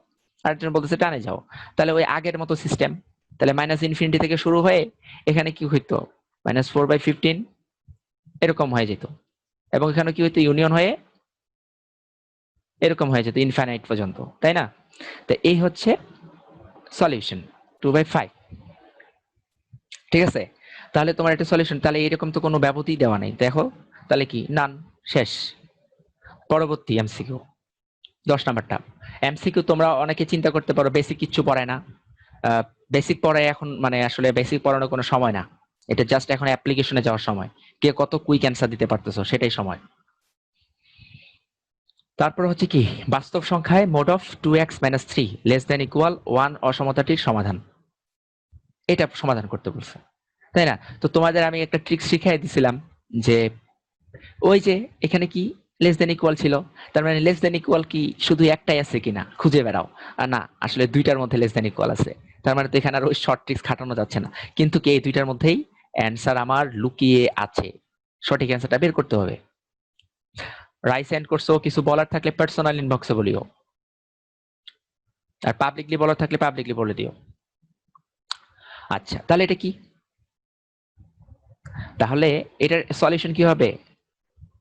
S1: আরেকজন বলতেছে ডানে যাও, তাহলে ওই আগের মতো সিস্টেম। তাহলে -∞ থেকে শুরু হয়ে এখানে কি হইতো -4/15 এরকম হয়ে যেত, এবং এখানে কি হইতো ইউনিয়ন হয়ে এরকম হয়ে যেত ইনফাইনাইট পর্যন্ত, তাই না? তো এই হচ্ছে সলিউশন 2/5। ঠিক আছে, তাহলে তোমার একটা সলিউশন, তাহলে এরকম তো কোনো ব্যবধি দেওয়া নেই, দেখো তাহলে কি নান, শেষ। পরবর্তী এমসিকিউ 10 নাম্বারটা। এমসিকিউ তোমরা অনেকে চিন্তা করতে পারো বেসিক কিচ্ছু পড়ায় না, বেসিক পড়ায় এখন মানে আসলে বেসিক পড়ানোর কোনো সময় না, এটা জাস্ট এখন অ্যাপ্লিকেশনে যাওয়ার সময়, কে কত কুইক অ্যান্সার দিতে পারতেছো সেটাই সময়। তারপর হচ্ছে কি বাস্তব সংখ্যায় mode of 2x-3 less than equal 1 অসমতাটির সমাধান, এটা সমাধান করতে বলছে, তাই না? তো তোমাদের আমি একটা ট্রিক শিখাই দিছিলাম যে ওই যে এখানে কি লেস দেন ইকুয়াল ছিল, তার মানে লেস দেন ইকুয়াল কি শুধু একটাই আছে কিনা খুঁজে বেড়াও। আর না, আসলে দুইটার মধ্যে লেস দেন ইকুয়াল আছে, তার মানে তো এখানে আর ওই শর্ট ট্রিক্স খাটানো যাচ্ছে না, কিন্তু কি এই দুইটার মধ্যেই অ্যান্সার আমার লুকিয়ে আছে, সঠিক অ্যান্সারটা বের করতে হবে। রাইস সেন্ড করছো, কিছু বলার থাকলে পার্সোনাল ইনবক্সে বলিও, আর পাবলিকলি বলার থাকলে পাবলিকলি বলে দিও। আচ্ছা তাহলে এটা কি, তাহলে এটার সলিউশন কি হবে?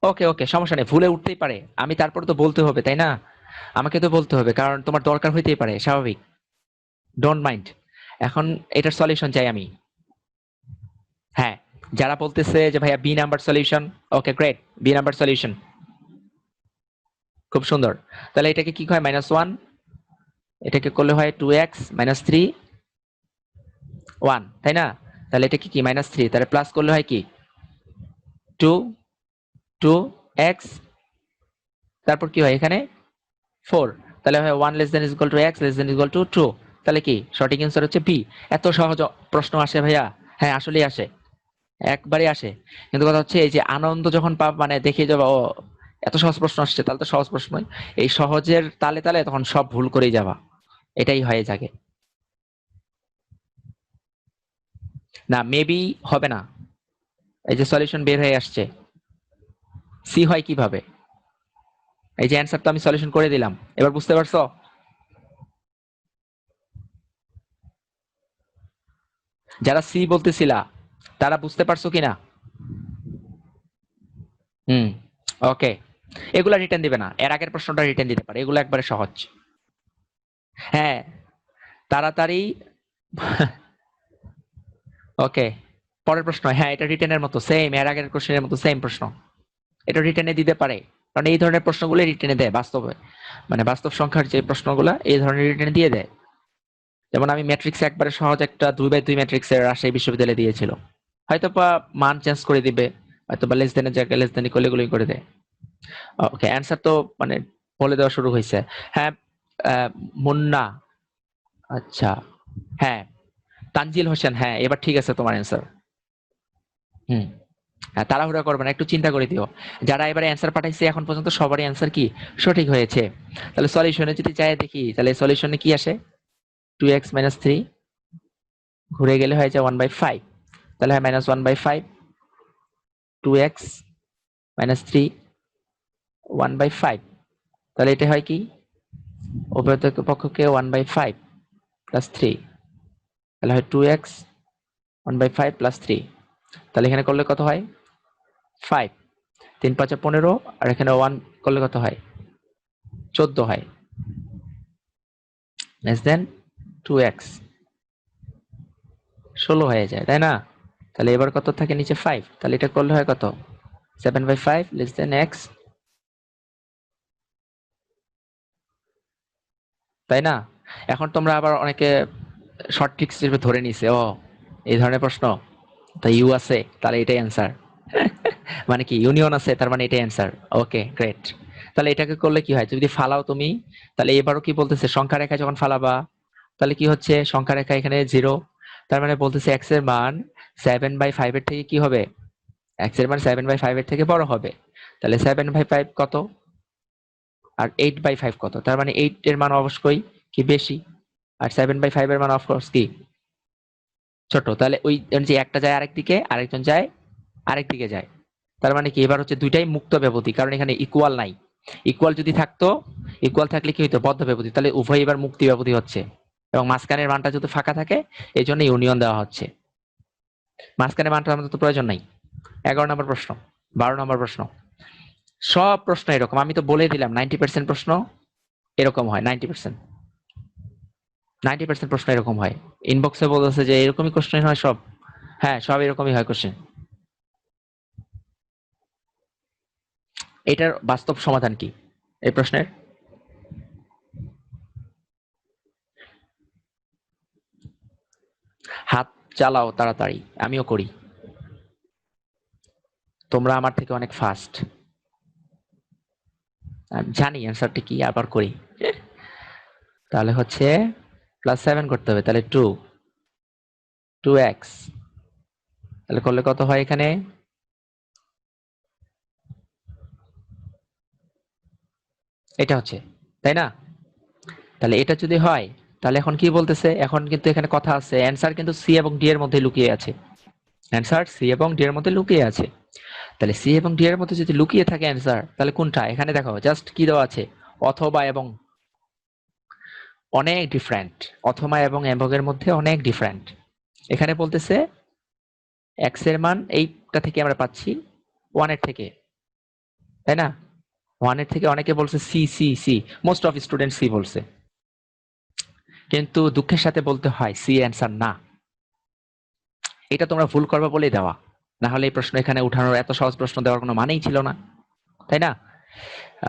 S1: ওকে ওকে সমস্যা নেই, ভুলে উঠতেই পারে, আমি তারপর তো বলতে হবে তাই না, আমাকে তো বলতে হবে কারণ তোমার দরকার হইতেই পারে, স্বাভাবিক, ডোন্ট মাইন্ড। এখন এটার সলিউশন চাই আমি। হ্যাঁ, যারা বলতেছে যে ভাইয়া B number solution, okay great, B number solution খুব সুন্দর। তাহলে এটাকে কি হয় -1, এটাকে করলে হয় 2x-3 1, তাই না? তাহলে এটা কি -3, তাহলে প্লাস করলে হয় কি 2x, তারপর কি হয় এখানে 4, তাহলে হয় 1 less than is equal two x less than is equal two 2, তাহলে কি সঠিক অ্যান্সার হচ্ছে বি। এত সহজ প্রশ্ন আসে ভাইয়া? হ্যাঁ আসলেই আসে, একবারে আসে। কিন্তু কথা হচ্ছে এই যে আনন্দ যখন পাব মানে দেখে যাবো ও এত সহজ প্রশ্ন আসছে, তাহলে তো সহজ প্রশ্নই, এই সহজের তালে তালে তখন সব ভুল করেই যাবা, এটাই হয়ে যাবে। না মেবি হবে না, এই যে সলিউশন বের হয়ে আসছে, সি হয় কিভাবে? এই যে অ্যান্সার তো আমি সলিউশন করে দিলাম, এবার বুঝতে পারছো? যারা সি বলতেছিলা তারা বুঝতে পারছো কিনা? হুম, ওকে, এগুলা রিটার্ন দিবে না, এর আগের প্রশ্নটা রিটার্ন দিতে পারে, এগুলো একবারে সহজ। হ্যাঁ, তাড়াতাড়ি। ওকে, পরের প্রশ্ন, হ্যাঁ এটা রিটেনের মতো সেম, এর আগের কোশ্চেনের মতো সেম প্রশ্ন, এটা রিটেনে দিতে পারে, কারণ এই ধরনের প্রশ্নগুলো রিটেনে দেয় বাস্তবে, মানে বাস্তব সংখ্যার যে প্রশ্নগুলো এই ধরনের রিটেনে দিয়ে দেয়। যেমন আমি ম্যাট্রিক্স একবারে সহজ একটা 2/2 ম্যাট্রিক্সের রাজশাহী বিশ্ববিদ্যালয়ে দিয়েছিল, হয়তো বা মান চেঞ্জ করে দিবে, হয়তো বা লেস দেনের জায়গায় লেস দেন ইকুয়াল এগুলোই করে দেয়। ওকে, অ্যান্সার তো মানে বলে দেওয়া শুরু হয়েছে। হ্যাঁ, মুন্না, আচ্ছা, হ্যাঁ তানজিল হোসেন, হ্যাঁ এবার ঠিক আছে তোমার অ্যান্সার। হুম, হ্যাঁ তাড়াহুড়া করবে না, একটু চিন্তা করে দিও। যারা এবারে অ্যান্সার পাঠাইছে এখন পর্যন্ত সবারই অ্যান্সার কি সঠিক হয়েছে। তাহলে সলিউশনে যদি যাই দেখি, তাহলে সলিউশনে কি আসে 2x-3 ঘুরে গেলে হয়ে যায় 1/5, তাহলে হয় -1/5, 2x-3 1/5, তাহলে এটা হয় কি, উভয় পক্ষকে 1/5 প্লাস 3, তাহলে হয় 2x 1/5 প্লাস 3। তাহলে এখানে করলে কত হয় 5, 3 5 15, আর এখানে 1 করলে কত হয় 14 হয়, লেস দেন 2x 16 হয়ে যায়, তাই না? তাহলে এবার কত থাকে নিচে 5, তাহলে এটা করলে হয় কত 7/5 লেস দেন x, তাই না? এখন তোমরা আবার অনেকে শর্ট ট্রিক্স হিসেবে ধরে নিছে, ও এই ধরনের প্রশ্ন, তাই ইউ আছে তাহলে এটাই অ্যান্সার। মানে কি ইউনিয়ন আছে তার মানে এটাই অ্যান্সার। Okay great. তাহলে এটাকে করলে কি হয়, যদি ফালাও তুমি, তাহলে এবারও কি বলতেছে সংখ্যা রেখায় যখন ফালাবা, তাহলে কি হচ্ছে সংখ্যা রেখা এখানে 0, তার মানে বলতেছে এক্স এর মান 7/5 এর থেকে কি হবে, এক্স এর মান 7/5 এর থেকে বড় হবে। তাহলে 7/5 কত, আর 8/5 কত, তার মানে 8 এর মান অবশ্যই কি বেশি, আর 7/5 এর মান অফকোর্স কি ছোট। তাহলে ওই যে একটা যায় আরেক দিকে, আরেকজন যায় আরেক দিকে যায়, তার মানে কি এবার হচ্ছে দুইটাই মুক্ত ব্যবধি, কারণ এখানে ইকুয়াল নাই। ইকুয়াল যদি থাকতো, ইকুয়াল থাকলে কি হইতো বদ্ধ ব্যবধি, তাহলে উভয় এবার মুক্তি ব্যবধি হচ্ছে, এবং মাঝখানের মানটা যদি ফাঁকা থাকে এই জন্য ইউনিয়ন দেওয়া হচ্ছে। মাঝখানের মানটা আমাদের তো প্রয়োজন নাই। 11 নম্বর প্রশ্ন, 12 নম্বর প্রশ্ন, সব প্রশ্ন এরকম, আমি তো বলে দিলাম 90% প্রশ্ন এরকম হয়, 90% প্রশ্ন এরকম হয়। ইনবক্সে বলতেছে যে এরকমই কোশ্চেন হয় সব, হ্যাঁ সব এরকমই হয় কোশ্চেন। এটার বাস্তব সমাধান কি এই প্রশ্নের? হাত চালাও তাড়াতাড়ি, আমিও করি, তোমরা আমার থেকে অনেক ফাস্ট। আমি জানি অ্যান্সারটা কি, আবার করি। তাহলে হচ্ছে +7 করতে হবে, তাহলে 2x, তাহলে করলে কত হয় এখানে, এটা হচ্ছে, তাই না? তাহলে এটা যদি হয়, তাহলে এখন কি বলতেছে, এখন কিন্তু এখানে কথা আছে, অ্যান্সার কিন্তু সি এবং ডি এর মধ্যে লুকিয়ে আছে। অ্যান্সার সি এবং ডি এর মধ্যে লুকিয়ে আছে। তাহলে সি এবং ডি এর মধ্যে যদি লুকিয়ে থাকে অ্যান্সার, তাহলে কোনটা, এখানে দেখো জাস্ট কি দেওয়া আছে, অথবা এবং, অনেক ডিফারেন্ট, অথবা এবং এর মধ্যে অনেক ডিফারেন্ট। এখানে বলতেছে এক্স এর মান এইটা থেকে আমরা পাচ্ছি 1 এর থেকে, তাই না? 1 এর থেকে অনেকে বলছে C C C, most of student C বলছে, কিন্তু দুঃখের সাথে বলতে হয় সি অ্যান্সার না। এটা তোমরা ভুল করবে বলেই দেওয়া, না হলে এই প্রশ্ন এখানে উঠানোর, এত সহজ প্রশ্ন দেওয়ার কোনো মানেই ছিল না, তাই না?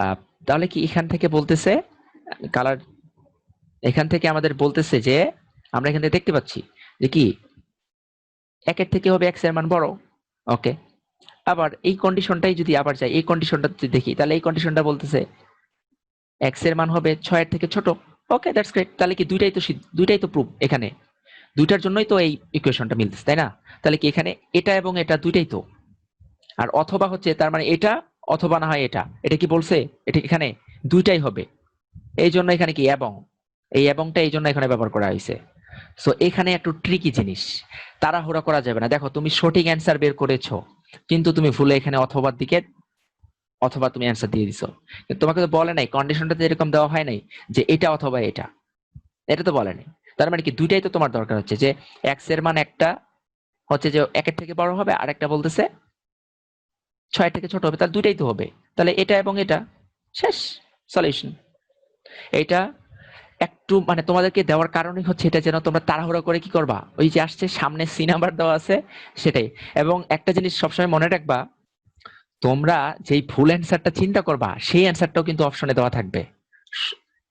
S1: আহ, তাহলে কি এখান থেকে বলতেছে কালার, এখান থেকে আমাদের বলতেছে যে আমরা এখান থেকে দেখতে পাচ্ছি যে কি 1 এর থেকে হবে এক্স এর মান বড়। ওকে, আবার এই কন্ডিশনটাই যদি আবার যাই, এই কন্ডিশনটা যদি দেখি, তাহলে এই কন্ডিশনটা বলতেছে এক্স এর মান হবে 6 এর থেকে ছোট। ওকে দ্যাটস গ্রেট, তাহলে কি দুইটাই তো প্রুফ এখানে, দুইটার জন্যই তো এই ইকুয়েশনটা মিলতেছে, তাই না? তাহলে কি এখানে এটা এবং এটা দুইটাই তো, আর অথবা হচ্ছে তার মানে এটা, অথবা না হয় এটা, এটা কি বলছে, এটা এখানে দুইটাই হবে, এই জন্য এখানে কি এবং, এই এবংটা এই জন্য এখানে ব্যবহার করা হয়েছে। সো এখানে একটু ট্রিকি জিনিস, তাড়াহুড়া করা যাবে না। দেখো তুমি সঠিক অ্যান্সার বের করেছো, কিন্তু তুমি ভুলে এখানে অথবার দিকে, অথবা তুমি অ্যান্সার দিয়ে দিছো, কিন্তু তোমাকে তো বলে নাই, কন্ডিশনটা তো এরকম দেওয়া হয় নাই যে এটা অথবা এটা, এটা তো বলে নাই। তার মানে কি দুইটাই তো তোমার দরকার হচ্ছে, যে এক্স এর মান একটা হচ্ছে যে 1 এর থেকে বড় হবে, আর একটা বলতেছে 6 থেকে ছোট হবে, তাহলে দুইটাই তো হবে, তাহলে এটা এবং এটা, শেষ, সলিউশন। এটা একটু মানে তোমাদেরকে দেওয়ার কারণই হচ্ছে এটা, যেন তোমরা তাড়াহুড়ো করে কি করবা, ওই যে আসছে সামনে সি নাম্বার দেওয়া আছে সেটাই। এবং একটা জিনিস সবসময় মনে রাখবা, তোমরা যেই ভুল অ্যান্সারটা চিন্তা করবা সেই অ্যান্সারটাও কিন্তু অপশনে দেওয়া থাকবে।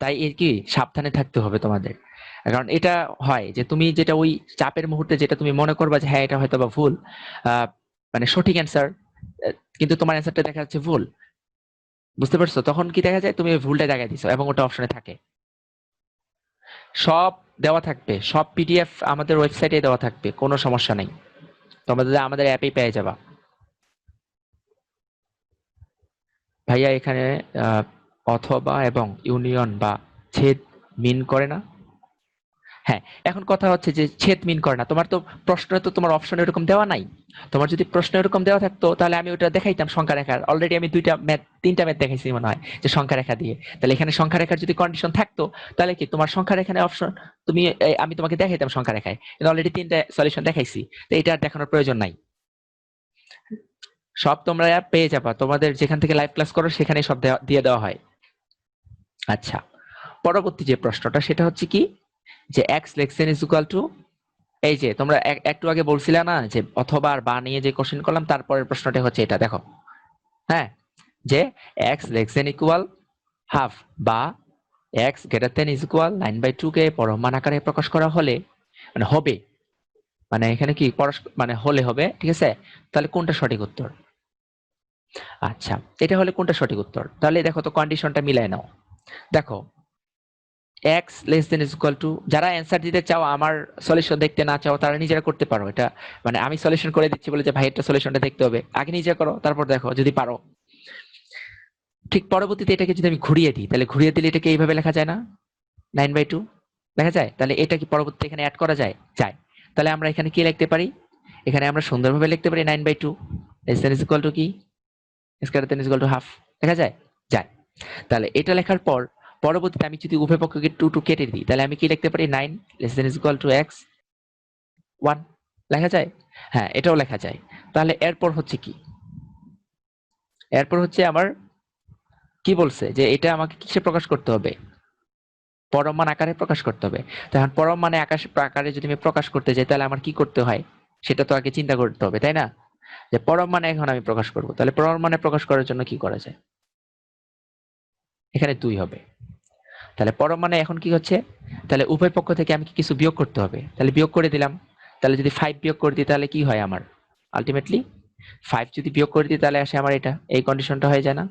S1: তাই এর কি সাবধানে থাকতে হবে তোমাদের, কারণ এটা হয় যে তুমি যেটা ওই চাপের মুহূর্তে যেটা তুমি মনে করবা যে হ্যাঁ এটা হয়তো বা ভুল, আহ, মানে সঠিক অ্যান্সার, কিন্তু তোমার অ্যান্সারটা দেখা যাচ্ছে ভুল, বুঝতে পারছো? তখন কি দেখা যায় তুমি ওই ভুলটা দেখাই দিছো এবং ওটা অপশনে থাকে। সব দেওয়া থাকবে, সব পিডিএফ আমাদের ওয়েবসাইটে দেওয়া থাকবে, কোনো সমস্যা নেই, তোমাদের আমাদের অ্যাপেই পেয়ে যাবা। ভাইয়া এখানে আহ, অথবা এবং ইউনিয়ন বা ছেদ মিন করে না। হ্যাঁ, এখন কথা হচ্ছে যে ছেদ মিন করে না। তোমার তো প্রশ্নে তো তোমার অপশন এরকম দেওয়া নাই। তোমার যদি প্রশ্ন এরকম দেওয়া থাকতো তাহলে আমি ওটা দেখাইতাম সংখ্যা রেখার। অলরেডি আমি 2টা ম্যাথ 3টা ম্যাথ দেখাইছি মনে হয় যে সংখ্যা রেখা দিয়ে। তাহলে এখানে সংখ্যা রেখার যদি কন্ডিশন থাকতো তাহলে কি তোমার সংখ্যা রেখানে অপশন তুমি আমি তোমাকে দেখাইতাম সংখ্যা রেখায়। কিন্তু অলরেডি 3টা সলিউশন দেখাইছি। তো এটা আর দেখানোর প্রয়োজন নাই। সব তোমরা পেয়ে যাবা। তোমাদের যেখান থেকে লাইভ ক্লাস করো সেখানে সব দিয়ে দেওয়া হয়। আচ্ছা, পরবর্তী যে প্রশ্নটা সেটা হচ্ছে কি যে x less than is equal two, এই যে তোমরা একটু আগে বলছিলে না যে অথবা আর বা নিয়ে যে কোশ্চেন করলাম তারপরের প্রশ্নটা হচ্ছে এটা দেখো। হ্যাঁ, যে x less than equal half বা x greater than is equal 9/2 কে পরমান আকারে প্রকাশ করা হলে মানে হবে, মানে এখানে কি মানে হলে হবে, ঠিক আছে? তাহলে কোনটা সঠিক উত্তর? আচ্ছা, এটা হলে কোনটা সঠিক উত্তর? তাহলে দেখো তো কন্ডিশনটা মিলাই নাও। দেখো x less than is equal two, যারা অ্যান্সার দিতে চাও আমার সলিউশন দেখতে না চাও তারা নিজেরা করতে পারো। এটা মানে আমি সলিউশন করে দিচ্ছি বলে যে ভাই এটা সলিউশনটা দেখতে হবে, আগে নিজে করো তারপর দেখো যদি পারো। ঠিক পরবর্তীতে এটাকে যদি আমি ঘুরিয়ে দিই তাহলে ঘুরিয়ে দিলে এটাকে এইভাবে লেখা যায় না? 9/2 লেখা যায়? তাহলে এটা কি পরবর্তীতে এখানে অ্যাড করা যায়? যায়। তাহলে আমরা এখানে কি লিখতে পারি? এখানে আমরা সুন্দরভাবে লিখতে পারি 9/2 less than is equal to কি square than is equal to half. লেখা যায়? যায়। তাহলে এটা লেখার পর পরবর্তীতে আমি যদি উভয় পক্ষকে 2 কেটে দিই তাহলে আমি কি লিখতে পারি? 9 less than is equal two x 1 লেখা যায়? হ্যাঁ, এটাও লেখা যায়। তাহলে এরপর হচ্ছে কি? এরপর হচ্ছে আমার কি বলছে যে এটা আমাকে কিসে প্রকাশ করতে হবে? পরম মান আকারে প্রকাশ করতে হবে। তখন পরম মানে আকারে যদি আমি প্রকাশ করতে যাই তাহলে আমার কি করতে হয় সেটা তো আগে চিন্তা করতে হবে, তাই না? যে পরম মানে এখন আমি প্রকাশ করব, তাহলে পরম মানে প্রকাশ করার জন্য কি করা যায়? এখানে 2 হবে। তাহলে পরম মানে এখন কি হচ্ছে? তাহলে উভয় পক্ষ থেকে আমি কিছু বিয়োগ করতে হবে। তাহলে বিয়োগ করে দিলাম। তাহলে যদি 5 বিয়োগ করে দিই তাহলে কি হয় আমার? আলটিমেটলি 5 যদি বিয়োগ করে দিই তাহলে আসে আমার এটা, এই কন্ডিশনটা হয়ে যায় না?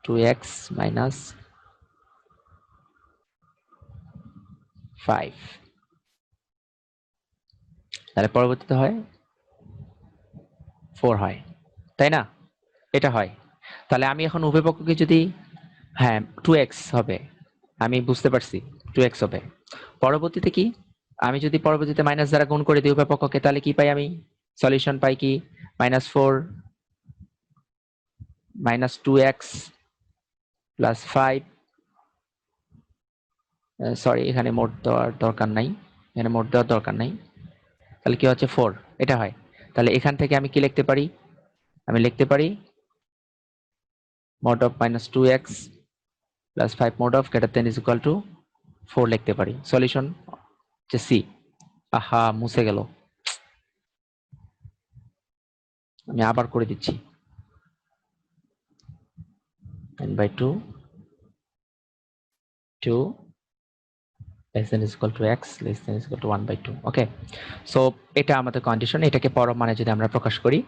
S1: 2x মাইনাস 5, তাহলে পরবর্তীতে হয় 4 হয়, তাই না? এটা হয়। তাহলে আমি এখন উভয় পক্ষকে যদি, হ্যাঁ 2x হবে, আমি বুঝতে পারছি 2x হবে। পরবর্তীতে কি? আমি যদি পরবর্তীতে মাইনাস দ্বারা গুণ করে দিই উভয় পক্ষকে তাহলে কি পাই আমি? সলিউশন পাই কি? -4 -2x প্লাস 5, সরি এখানে মোট দেওয়ার দরকার নাই, এখানে মোট দেওয়ার দরকার নাই। তাহলে কি হচ্ছে 4, এটা হয়। তাহলে এখান থেকে আমি কি লিখতে পারি? আমি লিখতে পারি mod of -2x plus 5 mod of greater than is equal to 4 লিখতে পারি। সলিউশন হচ্ছে সি। আহা, মুছে গেল। আমি আবার করে দিচ্ছি। 9/2 2 less than is equal to x less than is equal to 1/2। Okay, so এটা আমাদের কন্ডিশন। এটাকে পরম মানে যদি আমরা প্রকাশ করি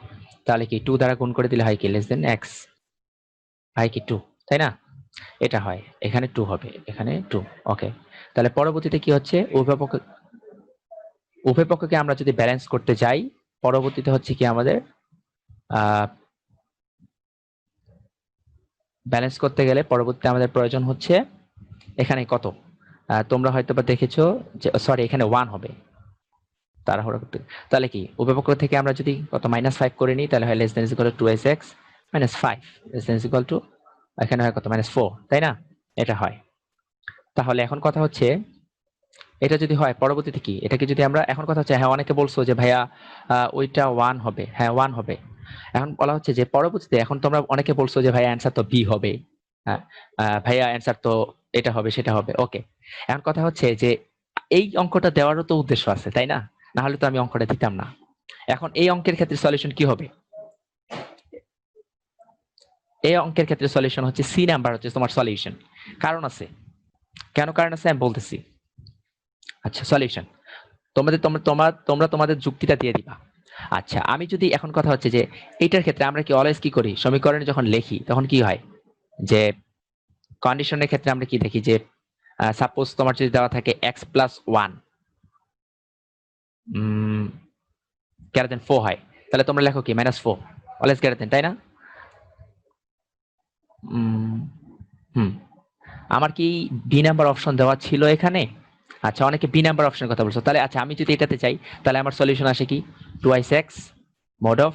S1: তাহলে কি 2 দ্বারা গুণ করে দিলে হয় কি লেস দেন x, হয় কি 2, তাই না? এটা হয়, এখানে 2 হবে, এখানে 2। ওকে, তাহলে পরবর্তীতে কি হচ্ছে? উভয় পক্ষকে আমরা যদি ব্যালেন্স করতে যাই পরবর্তীতে হচ্ছে কি আমাদের ব্যালেন্স করতে গেলে পরবর্তীতে আমাদের প্রয়োজন হচ্ছে এখানে কত? তোমরা হয়তো বা দেখেছো যে সরি এখানে 1 হবে তাড়াহুড়া করতে। তাহলে কি উভয় পক্ষ থেকে আমরা যদি কত -5 করে নিই তাহলে হয় less than is equal two 2x -5 less than is equal two, এখানে হয় কত -4, তাই না? এটা হয়। তাহলে এখন কথা হচ্ছে এটা যদি হয় পরবর্তীতে কি? এটাকে যদি আমরা এখন কথা হচ্ছে, হ্যাঁ অনেকে বলছো যে ভাইয়া ওইটা 1 হবে। হ্যাঁ 1 হবে। এখন বলা হচ্ছে যে পরবর্তীতে এখন তোমরা অনেকে বলছো যে ভাইয়া অ্যান্সার তো বি হবে। হ্যাঁ, ভাইয়া অ্যান্সার তো এটা হবে সেটা হবে। ওকে, এখন কথা হচ্ছে যে এই অঙ্কটা দেওয়ারও তো উদ্দেশ্য আছে, তাই না? না হলে তো আমি অঙ্কটা দিতাম না। এখন এই অঙ্কের ক্ষেত্রে সলিউশন কি হবে? এই অঙ্কের ক্ষেত্রে সলিউশন হচ্ছে সি নাম্বার হচ্ছে তোমার সলিউশন। কারণ আছে। কেন কারণ আছে আমি বলতেছি। আচ্ছা, সলিউশন তোমরা তোমাদের যুক্তিটা দিয়ে দিবা। আচ্ছা, আমি যদি এখন কথা হচ্ছে যে এইটার ক্ষেত্রে আমরা কি অলওয়েজ কি করি সমীকরণে যখন লিখি তখন কি হয় যে কন্ডিশনের ক্ষেত্রে আমরা কি দেখি যে সাপোজ তোমার যদি দেওয়া থাকে x প্লাস 1 গ্রেটার দেন 4 হয়, তাহলে তোমরা লেখো কি -4 অলওয়েজ গ্রেটার দেন, তাই না? উম, হুম আমার কি বি নাম্বার অপশন দেওয়া ছিল এখানে? আচ্ছা, অনেকে বি নাম্বার অপশনের কথা বলছো, তাহলে আচ্ছা আমি যদি এটাতে চাই তাহলে আমার সলিউশন আসে কি 2x mod of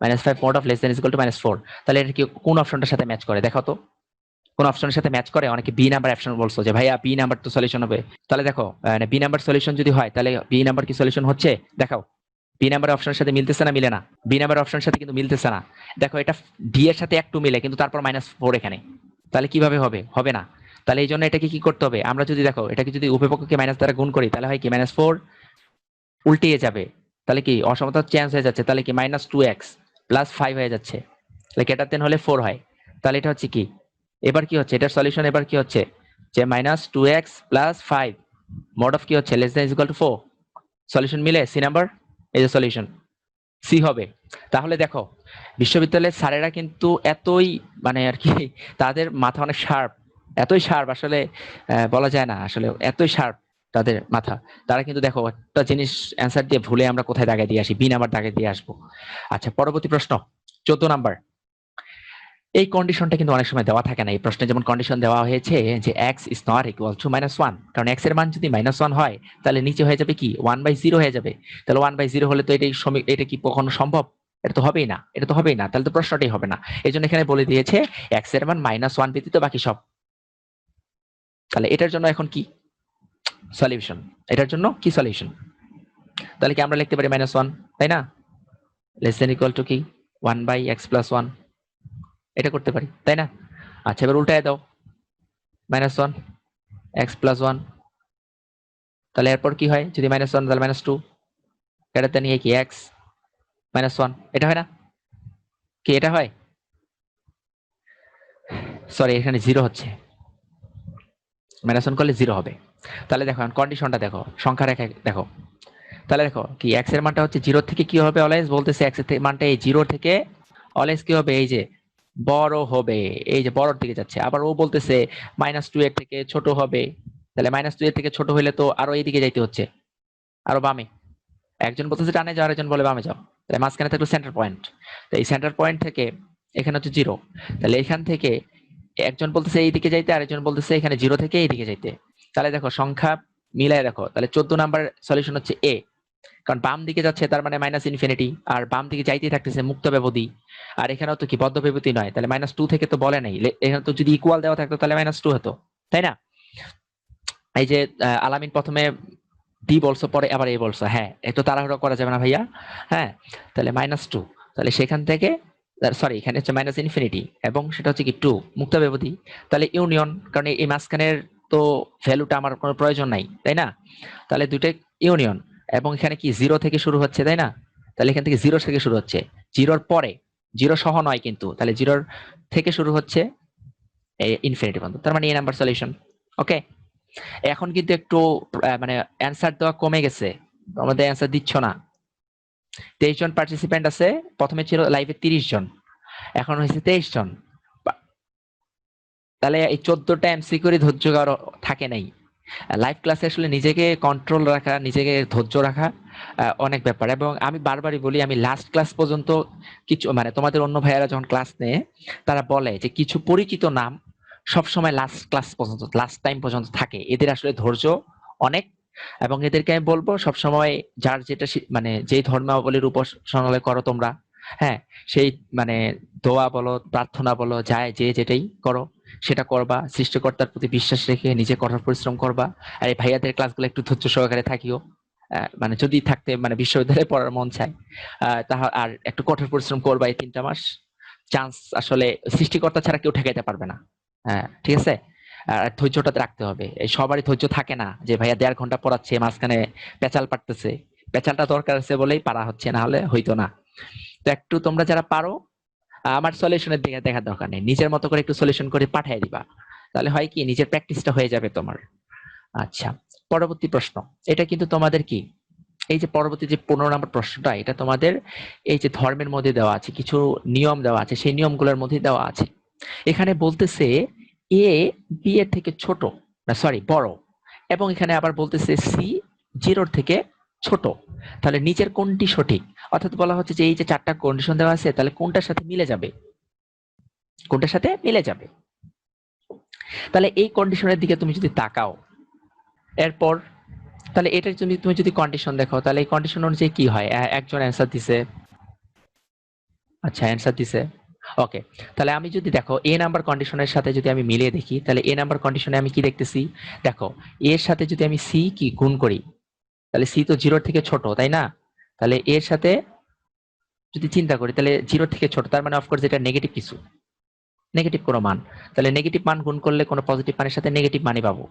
S1: -5 mod of less than is equal to -4। তাহলে এটা কি কোন অপশনটার সাথে ম্যাচ করে দেখো তো, কোন অপশনের সাথে ম্যাচ করে? অনেকে বি নাম্বার অপশন বলছো যে ভাইয়া বি নাম্বার তো সলিউশন হবে। তাহলে দেখো বি নাম্বার সলিউশন যদি হয় তাহলে বি নাম্বার কি সলিউশন হচ্ছে দেখাও। বি নাম্বার অপশনের সাথে মিলতেছে না, মিলে না? বি নাম্বার অপশনের সাথে কিন্তু মিলতেছে না। দেখো এটা ডি এর সাথে একটু মিলে কিন্তু তারপর -4 এখানে, তাহলে কিভাবে হবে? হবে না। তাহলে এই জন্য এটাকে কি করতে হবে? আমরা যদি দেখো এটাকে যদি উভয় পক্ষকে মাইনাস দ্বারা গুণ করি তাহলে হয় কি -4 উল্টিয়ে যাবে, তাহলে কি অসমতা চেঞ্জ হয়ে যাচ্ছে, তাহলে কি -2x + 5 হয়ে যাচ্ছে, তাহলে কি এটা 10 হলে 4 হয়। তাহলে এটা হচ্ছে কি, এবার কি হচ্ছে এটার সলিউশন? এবার কি হচ্ছে যে -2x + 5 mod of কি হচ্ছে less than is equal to 4। Solution মিলে সি নাম্বার, এই যে সলিউশন সি হবে। তাহলে দেখো বিশ্ববিদ্যালয়ের স্যারেরা কিন্তু এতই মানে আর কি, তাদের মাথা অনেক শার্প, এতই শার্প আসলে বলা যায় না, আসলে এতই শার্প তাদের মাথা। তারা কিন্তু দেখো একটা জিনিস অ্যান্সার দিয়ে ভুলে আমরা কোথায় দাগে দিয়ে আসি, বি নাম্বার দাগে দিয়ে আসবো। আচ্ছা পরবর্তী প্রশ্ন 14 নাম্বার। এই কন্ডিশনটা কিন্তু অনেক সময় দেওয়া থাকে না। এই প্রশ্নে যেমন কন্ডিশন দেওয়া হয়েছে যে x is not equal to -1, কারণ এক্স এর মান যদি -1 হয় তাহলে নিচে হয়ে যাবে কি 1/0 হয়ে যাবে। তাহলে 1/0 হলে তো এটা কি কখনো সম্ভব? এটা তো হবেই না, এটা তো হবেই না, তাহলে তো প্রশ্নটাই হবে না। এই জন্য এখানে বলে দিয়েছে এক্স এর মান -1 ব্যতীত বাকি সব। তাহলে এটার জন্য এখন কি সলিউশন? এটার জন্য কি সলিউশন? তাহলে কি আমরা লিখতে পারি -1, তাই না? লেস দেন ইকুয়াল টু কি 1/x+1, এটা করতে পারি তাই না? আচ্ছা এবার উল্টায় দাও, -1 x+1, তাহলে এরপর কি হয়? যদি -1 তাহলে -2, এটাতে নিয়ে কি x -1, এটা হয় না? কি এটা হয়? সরি এখানে 0 হচ্ছে, -1 করলে 0 হবে। তাহলে দেখো কন্ডিশনটা দেখো, সংখ্যা রেখে দেখো। তাহলে দেখো কি x এর মানটা হচ্ছে 0 থেকে কি হবে? অলওয়েজ বলতেছে x এর মানটা এই 0 থেকে অলওয়েজ কি হবে? এই যে বড় হবে, এই যে বড়র দিকে যাচ্ছে। আবার ও বলতেছে -2 এর থেকে ছোট হবে, তাহলে -2 এর থেকে ছোট হইলে তো আরো এইদিকে যাইতে হচ্ছে, আরো বামে। একজন বলতেছে ডানে যাও, আরেকজন বলে বামে যাও, তাহলে মাঝখানে থাকলো সেন্টার পয়েন্ট। তো এই সেন্টার পয়েন্ট থেকে এখানে হচ্ছে 0, তাহলে এখান থেকে একজন বলতেছে এইদিকে যাইতে, আরেকজন বলতেছে এখানে 0 থেকে এইদিকে যাইতে। তাহলে দেখো সংখ্যা মিলাই দেখো, তাহলে 14 নাম্বার সলিউশন হচ্ছে এ, কারণ বাম দিকে যাচ্ছে তার মানে -ইনফিনিটি, আর বাম দিকে যাইতেই থাকতেছে মুক্ত ব্যবধি। আর এখানেও তো কি বদ্ধ ব্যবধি নয়, তাহলে -2 থেকে তো বলে নাই, এখানে তো যদি ইকুয়াল দেওয়া থাকতো তাহলে -2 হতো, তাই না? এই যে আলামিন প্রথমে ডি বলছো পরে আবার এ বলছো, হ্যাঁ একটু তাড়াহুড়ো করা যাবে না ভাইয়া? হ্যাঁ, তাহলে -2, তাহলে সেখান থেকে সরি এখানে হচ্ছে -ইনফিনিটি এবং সেটা হচ্ছে কি 2 মুক্ত ব্যবধি, তাহলে ইউনিয়ন, কারণ এই মাঝখানের তো ভ্যালুটা আমার কোনো প্রয়োজন নাই, তাই না? তাহলে দুইটাই ইউনিয়ন, এবং এখানে কি 0 থেকে শুরু হচ্ছে, তাই না? তাহলে এখান থেকে 0 থেকে শুরু হচ্ছে, 0-র পরে, 0 সহ নয় কিন্তু, তাহলে 0 থেকে শুরু হচ্ছে ইনফিনিটি পর্যন্ত, তার মানে এ নাম্বার সলিউশন। ওকে, এখন কিন্তু একটু মানে অ্যান্সার দেওয়া কমে গেছে, আমাদের অ্যান্সার দিচ্ছ না। 23 জন পার্টিসিপেন্ট আছে, প্রথমে ছিল লাইভে 30 জন, এখন হয়েছে 23 জন। তাহলে এই 14টা এমসিকিউ ধৈর্য কারো থাকে নাই। লাইভ ক্লাসে আসলে নিজেকে কন্ট্রোল রাখা, নিজেকে ধৈর্য রাখা অনেক ব্যাপার। এবং আমি বারবারই বলি, আমি লাস্ট ক্লাস পর্যন্ত কিছু মানে তোমাদের অন্য ভাইয়েরা যখন ক্লাস নেয় তারা বলে যে কিছু পরিচিত নাম সবসময় লাস্ট ক্লাস পর্যন্ত, লাস্ট টাইম পর্যন্ত থাকে, এদের আসলে ধৈর্য অনেক। এবং এদেরকে আমি বলবো সবসময় যার যেটা মানে যেই ধর্মাবলীর উপাসনালয় করো তোমরা, হ্যাঁ সেই মানে দোয়া বলো প্রার্থনা বলো যায় যে যেটাই করো সেটা করবা, সৃষ্টিকর্তার প্রতি বিশ্বাস রেখে নিজে কঠোর পরিশ্রম করবা। আর এই ভাইয়াদের ক্লাসগুলো একটু ধৈর্য সহকারে থাকিও, মানে যদি থাকতে মানে বিশ্ববিদ্যালয়ে পড়ার মন চায়, তাহলে আর একটু কঠোর পরিশ্রম করবা এই 3টা মাস। চান্স আসলে সৃষ্টিকর্তা ছাড়া কেউ ঠেকাইতে পারবে না। হ্যাঁ ঠিক আছে। আর ধৈর্যটা রাখতে হবে, এই সবারই ধৈর্য থাকে না যে ভাইয়া 1.5 ঘন্টা পড়াচ্ছে মাঝখানে পেঁচাল পারতেছে, পেঁচালটা দরকার আছে বলেই পারা হচ্ছে, না হলে হইতো না। তো একটু তোমরা যারা পারো আমার সলিউশনের দিকে দেখার দরকার নেই, নিজের মতো করে একটু সলিউশন করে পাঠিয়ে দিবা, তাহলে হয় কি নিজের প্র্যাকটিসটা হয়ে যাবে তোমার। আচ্ছা পরবর্তী প্রশ্ন, এটা কিন্তু তোমাদের কি এই যে পরবর্তী যে 15 নম্বর প্রশ্নটা, এটা তোমাদের এই যে ধর্মের মধ্যে দেওয়া আছে, কিছু নিয়ম দেওয়া আছে, সেই নিয়মগুলোর মধ্যে দেওয়া আছে। এখানে বলতেছে এ বি এর থেকে ছোট, না সরি বড়, এবং এখানে আবার বলতেছে সি 0-র থেকে ছোট। তাহলে নিচের কোনটি সঠিক? অর্থাৎ বলা হচ্ছে যে এই যে 4টা কন্ডিশন দেওয়া আছে তাহলে কোনটার সাথে মিলে যাবে? কোনটার সাথে মিলে যাবে। তাহলে এই কন্ডিশনের দিকে তুমি যদি তাকাও, এরপর তাহলে এটা তুমি তুমি যদি কন্ডিশন দেখো, তাহলে এই কন্ডিশন অনুযায়ী কি হয়? একজন অ্যান্সার দিছে, আচ্ছা অ্যান্সার দিছে, ওকে। তাহলে আমি যদি দেখো এ নাম্বার কন্ডিশনের সাথে যদি আমি মিলিয়ে দেখি, তাহলে এ নাম্বার কন্ডিশনে আমি কি দেখতেছি? দেখো, এর সাথে যদি আমি সি কি গুণ করি, তাহলে সি তো জিরোর থেকে ছোট, তাই না? তাহলে এর সাথে যদি চিন্তা করি, তাহলে জিরো থেকে ছোট, তার মানে অফকোর্স এটা নেগেটিভ কিছু, নেগেটিভ কোনো মান। তাহলে নেগেটিভ মান গুণ করলে কোনো পজিটিভ মানের সাথে নেগেটিভ মানই পাবো,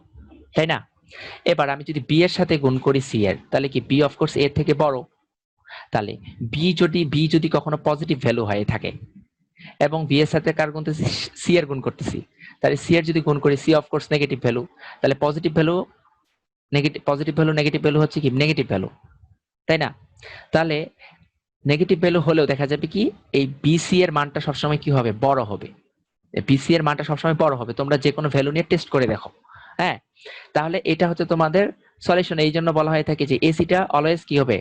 S1: তাই না? এবার আমি যদি বি এর সাথে গুণ করি সি এর, তাহলে কি বি অফকোর্স এর থেকে বড়। তাহলে বি যদি কখনো পজিটিভ ভ্যালু হয়ে থাকে, এবং বি এর সাথে কার গুনতেছি? সি এর গুণ করতেছি, তাহলে সি এর যদি গুণ করি, সি অফকোর্স নেগেটিভ ভ্যালু, তাহলে পজিটিভ ভ্যালু নেগেটিভ ভ্যালু হচ্ছে কি নেগেটিভ ভ্যালু, তাই না? তাহলে নেগেটিভ ভ্যালু হলেও দেখা যাবে কি এই বিসি এর মানটা সবসময় কি হবে? বড় হবে। বিসি এর মানটা সবসময় বড় হবে, তোমরা যে কোনো ভ্যালু নিয়ে টেস্ট করে দেখো। হ্যাঁ, তাহলে এটা হচ্ছে তোমাদের সলিউশন। এই জন্য বলা হয়ে থাকে যে এসিটা অলওয়েজ কি হবে?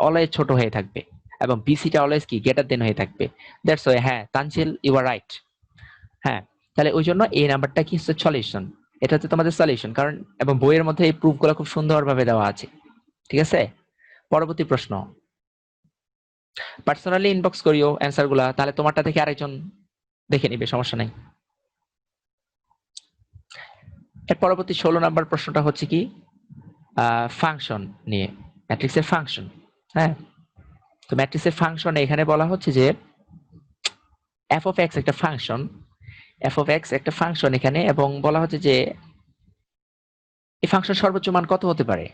S1: অলওয়েজ ছোট হয়ে থাকবে, এবং বিসিটা অলওয়েজ কি গ্রেটার দেন হয়ে থাকবে। That's why. হ্যাঁ তানজিল, ইউ আর রাইট। হ্যাঁ, তাহলে ওই জন্য এই নাম্বারটা কি হচ্ছে? সলিউশন। এটা হচ্ছে তোমাদের সলিউশন, কারণ এবং বইয়ের মধ্যে এই প্রুফগুলো খুব সুন্দরভাবে দেওয়া আছে। ঠিক আছে, পরবর্তী প্রশ্ন। পার্সোনালি ইনবক্স করিও অ্যান্সার গুলা, তাহলে তোমারটা দেখে আরেকজন দেখে নিবে, সমস্যা নাই। এর পরবর্তী 16 নাম্বার প্রশ্নটা হচ্ছে কি ফাংশন নিয়ে, ম্যাট্রিক্সের ফাংশন। হ্যাঁ, তো ম্যাট্রিক্সের ফাংশন এখানে বলা হচ্ছে যে এফ অফ এক্স একটা ফাংশন, এফ অফ এক্স একটা ফাংশন এখানে, এবং বলা হচ্ছে যে এই ফাংশন সর্বোচ্চ মান কত হতে পারে।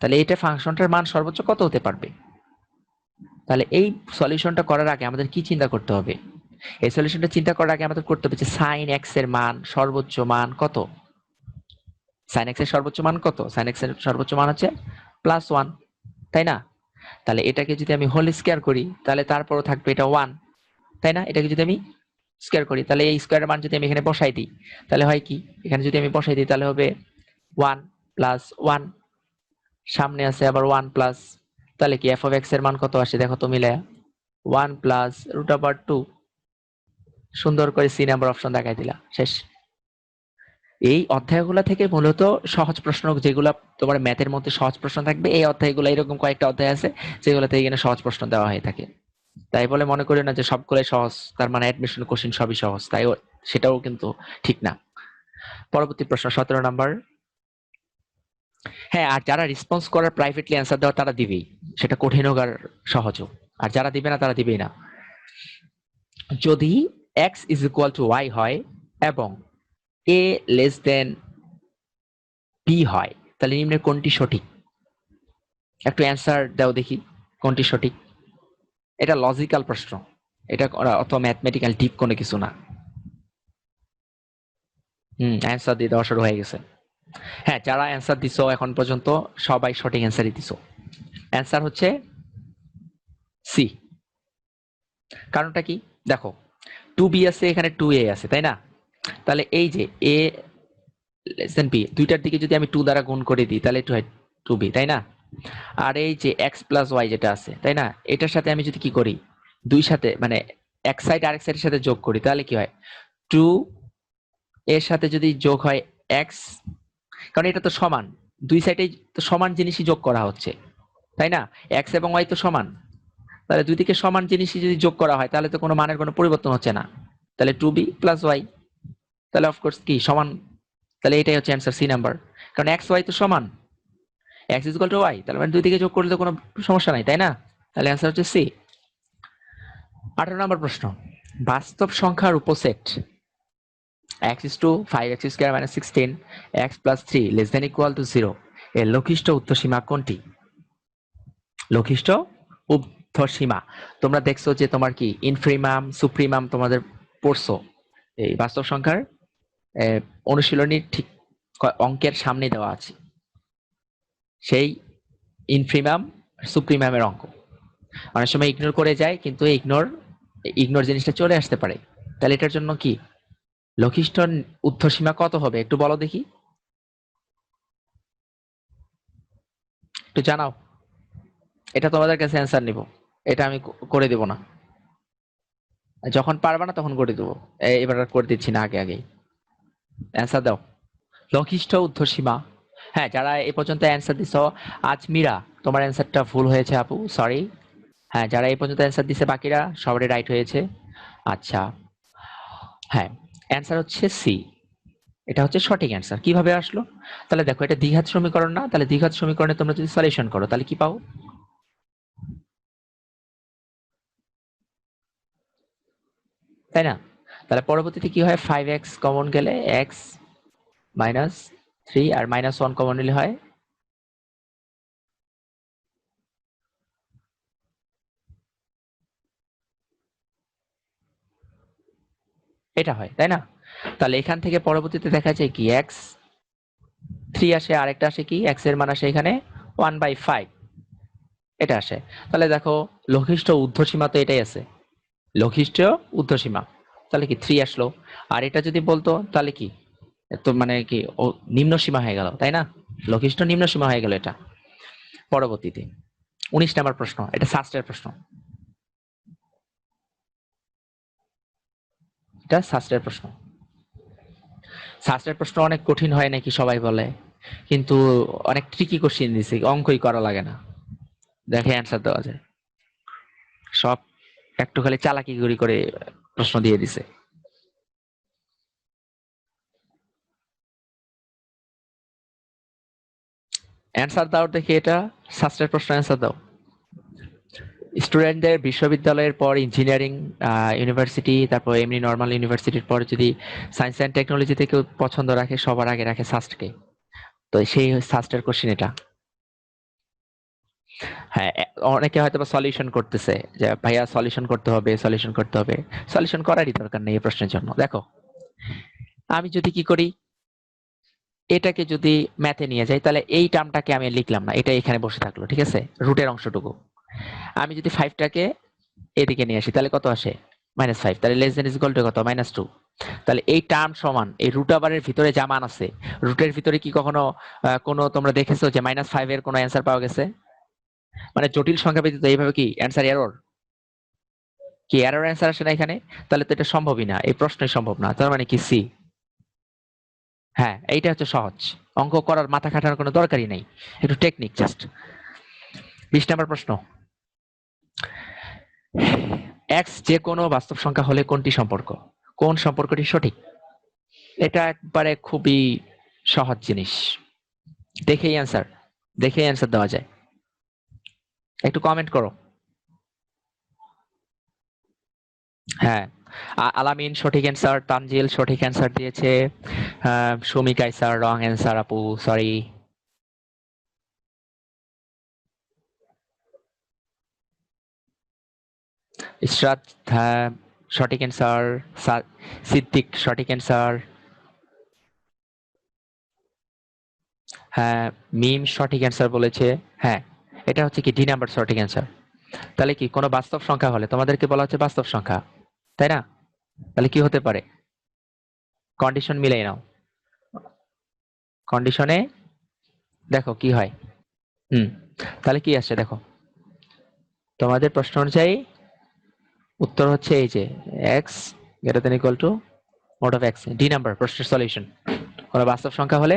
S1: তাহলে এটা ফাংশনটার মান সর্বোচ্চ কত হতে পারবে? তাহলে এই সলিউশনটা করার আগে আমাদের কি চিন্তা করতে হবে? এই সলিউশনটা চিন্তা করার আগে আমাদের করতে হবে যে সাইন এক্স এর মান সর্বোচ্চ মান কত। সাইন এক্স এর সর্বোচ্চ মান কত? সাইন এক্স এর সর্বোচ্চ মান হচ্ছে +1, তাই না? তাহলে এটাকে যদি আমি হোল স্কয়ার করি, তাহলে তারপরও থাকবে এটা 1, তাই না? এটাকে যদি আমি স্কয়ার করি, তাহলে এই স্কয়ারের মান যদি আমি এখানে বসাই দিই, তাহলে হয় কি? এখানে যদি আমি বসাই দিই, তাহলে হবে 1 + 1, সামনে আছে আবার 1 প্লাস, তাহলে কি এফ অফ এক্স এর মান কত আসে দেখো তো মিলে? 1 + √2। সুন্দর করে সি নাম্বার অপশন দেখাই দিলা, শেষ। এই অধ্যায়গুলো থেকে মূলত সহজ প্রশ্ন, যেগুলো তোমার ম্যাথের মধ্যে সহজ প্রশ্ন থাকবে, এই অধ্যায়গুলো এরকম কয়েকটা অধ্যায় আছে যেগুলো থেকে এখানে সহজ প্রশ্ন দেওয়া হয়ে থাকে। তাই বলে মনে করি না যে সবগুলাই সহজ, তার মানে অ্যাডমিশন কোশ্চেন সবই সহজ, তাই সেটাও কিন্তু ঠিক না। পরবর্তী প্রশ্ন 17 নাম্বার। হ্যাঁ, আর যারা রেসপন্স করার প্রাইভেটলি অ্যান্সার দেওয়া তারা দিবেই, সেটা কঠিন হোক আর সহজ হোক। আর যারা দিবে না তারা দিবেই না। যদি x = y হয় এবং a b হয়, তাহলে নিম্নের কোনটি সঠিক? একটু অ্যান্সার দাও দেখি, কোনটি সঠিক? এটা লজিক্যাল প্রশ্ন, এটা অত ম্যাথমেটিক্যাল ডিপ কোনো কিছু না। অ্যান্সার দিয়ে দেওয়া শুরু হয়ে গেছে। হ্যাঁ, যারা অ্যান্সার দিছো এখন পর্যন্ত সবাই সঠিক অ্যান্সারই দিছো। অ্যান্সার হচ্ছে সি। কারণটা কি? দেখো, 2b আছে, এখানে 2a আছে, তাই না? তাহলে এই যে a b, দুইটার দিকে যদি আমি 2 দ্বারা গুণ করে দিই, তাহলে একটু হয় 2b, তাই না? আর এই যে x + y যেটা আছে, তাই না, এটার সাথে আমি যদি কি করি, দুই সাথে মানে এক সাইড আরেক সাইডের সাথে যোগ করি, তাহলে কি হয়? 2 এর সাথে যদি যোগ হয় x, কারণ এটা তো সমান, দুই সাইডে তো সমান জিনিসই যোগ করা হচ্ছে, তাই না? x এবং y তো সমান, তাহলে দুই দিকে সমান জিনিসই যদি যোগ করা হয়, তাহলে তো কোনো মানের কোনো পরিবর্তন হচ্ছে না। তাহলে 2b + y, তাহলে অফকোর্স কি সমান। তাহলে এটাই হচ্ছে অ্যান্সার, সি নাম্বার। কারণ এক্স ওয়াই তো সমান, x = y, তাহলে মানে দুই দিকে যোগ করলে তো কোনো সমস্যা নাই, তাই না? তাহলে অ্যান্সার হচ্ছে সি। 18 নম্বর প্রশ্ন। বাস্তব সংখ্যার উপসেট x⁵ - 16 x + 3 <= 0 এর লঘিষ্ঠ উর্ধ্বসীমা কোনটি? লঘিষ্ঠ ঊর্ধ্বসীমা। তোমরা দেখছো যে তোমার কি ইনফিমাম সুপ্রিমাম তোমাদের পড়ছো এই বাস্তব সংখ্যার অনুশীলনীর ঠিক অঙ্কের সামনে দেওয়া আছে সেই ইনফিমাম সুপ্রিমামের অঙ্ক। অনেক সময় ইগনোর করে যায়, কিন্তু ইগনোর জিনিসটা চলে আসতে পারে। তাহলে এটার জন্য কি লঘিষ্ঠ ঊর্ধ্বসীমা কত হবে একটু বলো দেখি, একটু জানাও। এটা তোমাদের কাছে অ্যান্সার নিব, এটা আমি করে দেব না। যখন পারবা না তখন করে দেবো। এবার আর করে দিচ্ছি না, আগে আগেই অ্যান্সার দাও। লঘিষ্ঠ ঊর্ধ্বসীমা। হ্যাঁ, যারা এ পর্যন্ত অ্যান্সার দিছ, আজমিরা তোমার অ্যান্সারটা ভুল হয়েছে আপু, সরি। হ্যাঁ, যারা এই পর্যন্ত অ্যান্সার দিছে বাকিরা সবারই রাইট হয়েছে। আচ্ছা, হ্যাঁ, অ্যান্সার হচ্ছে সি। এটা হচ্ছে সঠিক অ্যান্সার। কিভাবে আসলো? তাহলে দেখো, এটা দ্বিঘাত সমীকরণ না? তাহলে দ্বিঘাত সমীকরণে তোমরা যদি সলিউশন করো তাহলে কি পাও? তাই না? তাহলে পরবর্তীতে কি হয়, 5x কমন গেলে x মাইনাস 3 আর -1 কমন নিলে হয় এটা হয়, তাই না? তাহলে এখান থেকে পরবর্তীতে দেখা যায় কি, x 3 আসে, আরেকটা আসে কি, x এর মান আসে এখানে 1/5, এটা আসে। তাহলে দেখো, লঘিষ্ঠ ঊর্ধ্বসীমা তো এটাই আছে, লঘিষ্ঠ ঊর্ধ্বসীমা। তাহলে কি 3 আসলো। আর এটা যদি বলতো তাহলে কি, তো মানে কি ও নিম্ন সীমা হয়ে গেল, তাই না? লঘিষ্ঠ নিম্ন সীমা হয়ে গেল এটা। পরবর্তীতে 19 নাম্বার প্রশ্ন, এটা শাস্ত্রের প্রশ্ন। এটা শাস্ত্রের প্রশ্ন। শাস্ত্রের প্রশ্ন অনেক কঠিন হয় নাকি সবাই বলে, কিন্তু অনেক ট্রিকি কোশ্চেন দিছে, অঙ্কই করা লাগে না, দেখে অ্যান্সার দেওয়া যায় সব। একটু খালি চালাকি গুড়ি করে প্রশ্ন দিয়ে দিছে। অ্যান্সার দাও দেখি, এটা শাস্ত্রের প্রশ্ন, অ্যান্সার দাও। স্টুডেন্টদের বিশ্ববিদ্যালয়ের পর ইঞ্জিনিয়ারিং ইউনিভার্সিটি, তারপর এমনি নর্মাল ইউনিভার্সিটির পর যদি সায়েন্স অ্যান্ড টেকনোলজিতে কেউ পছন্দ রাখে, সবার আগে রাখে সাস্টকে। তো সেই সাস্টের কোশ্চেন এটা। হ্যাঁ, অনেকে হয়তো বা সলিউশন করতেছে যে ভাইয়া সলিউশন করতে হবে, সলিউশন করতে হবে। সলিউশন করারই দরকার নেই এই প্রশ্নের জন্য। দেখো, আমি যদি কি করি, এটাকে যদি ম্যাথে নিয়ে যাই, তাহলে এই টার্মটাকে আমি লিখলাম না, এটা এখানে বসে থাকলো, ঠিক আছে, রুটের অংশটুকু। আমি যদি 5টাকে এদিকে নিয়ে আসি তাহলে কত আসে, -5। তাহলে less than is equal two কত, -2। তাহলে এই টার্ম সমান এই রুট আবারের ভিতরে যা মান আছে, রুটের ভিতরে কি কখনো কোনো তোমরা দেখেছো যে -5 এর কোনো অ্যান্সার পাওয়া গেছে? মানে জটিল সংখ্যা ব্যতীত এইভাবে কি অ্যান্সার এরর, কি এরর অ্যান্সার আসে না এখানে? তাহলে তো এটা সম্ভবই না, এই প্রশ্নই সম্ভব না, তার মানে কি সি। হ্যাঁ, এইটা হচ্ছে সহজ। অঙ্ক করার মাথা খাটানোর কোনো দরকারই নেই, একটু টেকনিক জাস্ট। 20 নম্বর প্রশ্ন, এক্স যে কোনো বাস্তব সংখ্যা হলে কোনটি সম্পর্ক, কোন সম্পর্কটি সঠিক? এটা একবারে খুবই সহজ জিনিস, দেখেই অ্যান্সার, দেখেই অ্যান্সার দেওয়া যায়। একটু কমেন্ট করো। হ্যাঁ, আলামিন সঠিক অ্যান্সার, তানজিল সঠিক অ্যান্সার দিয়েছে, সুমি কাইসার রং অ্যান্সার আপু, সরি। ইশরাত, হ্যাঁ, সঠিক অ্যান্সার। সিদ্দিক সঠিক অ্যান্সার। হ্যাঁ, মিম সঠিক অ্যান্সার বলেছে। হ্যাঁ, এটা হচ্ছে কি ডি নাম্বার সঠিক অ্যান্সার। তাহলে কি কোনো বাস্তব সংখ্যা হলে, তোমাদেরকে বলা হচ্ছে বাস্তব সংখ্যা, তাই না? তাহলে কি হতে পারে, কন্ডিশন মিলাই নাও। কন্ডিশনে দেখো কি হয়। হুম, তাহলে কি আসছে দেখো, তোমাদের প্রশ্ন অনুযায়ী উত্তর হচ্ছে এই যে x greater than equal to mode of x, D number প্রশ্নের সলিউশন। কোনো বাস্তব সংখ্যা হলে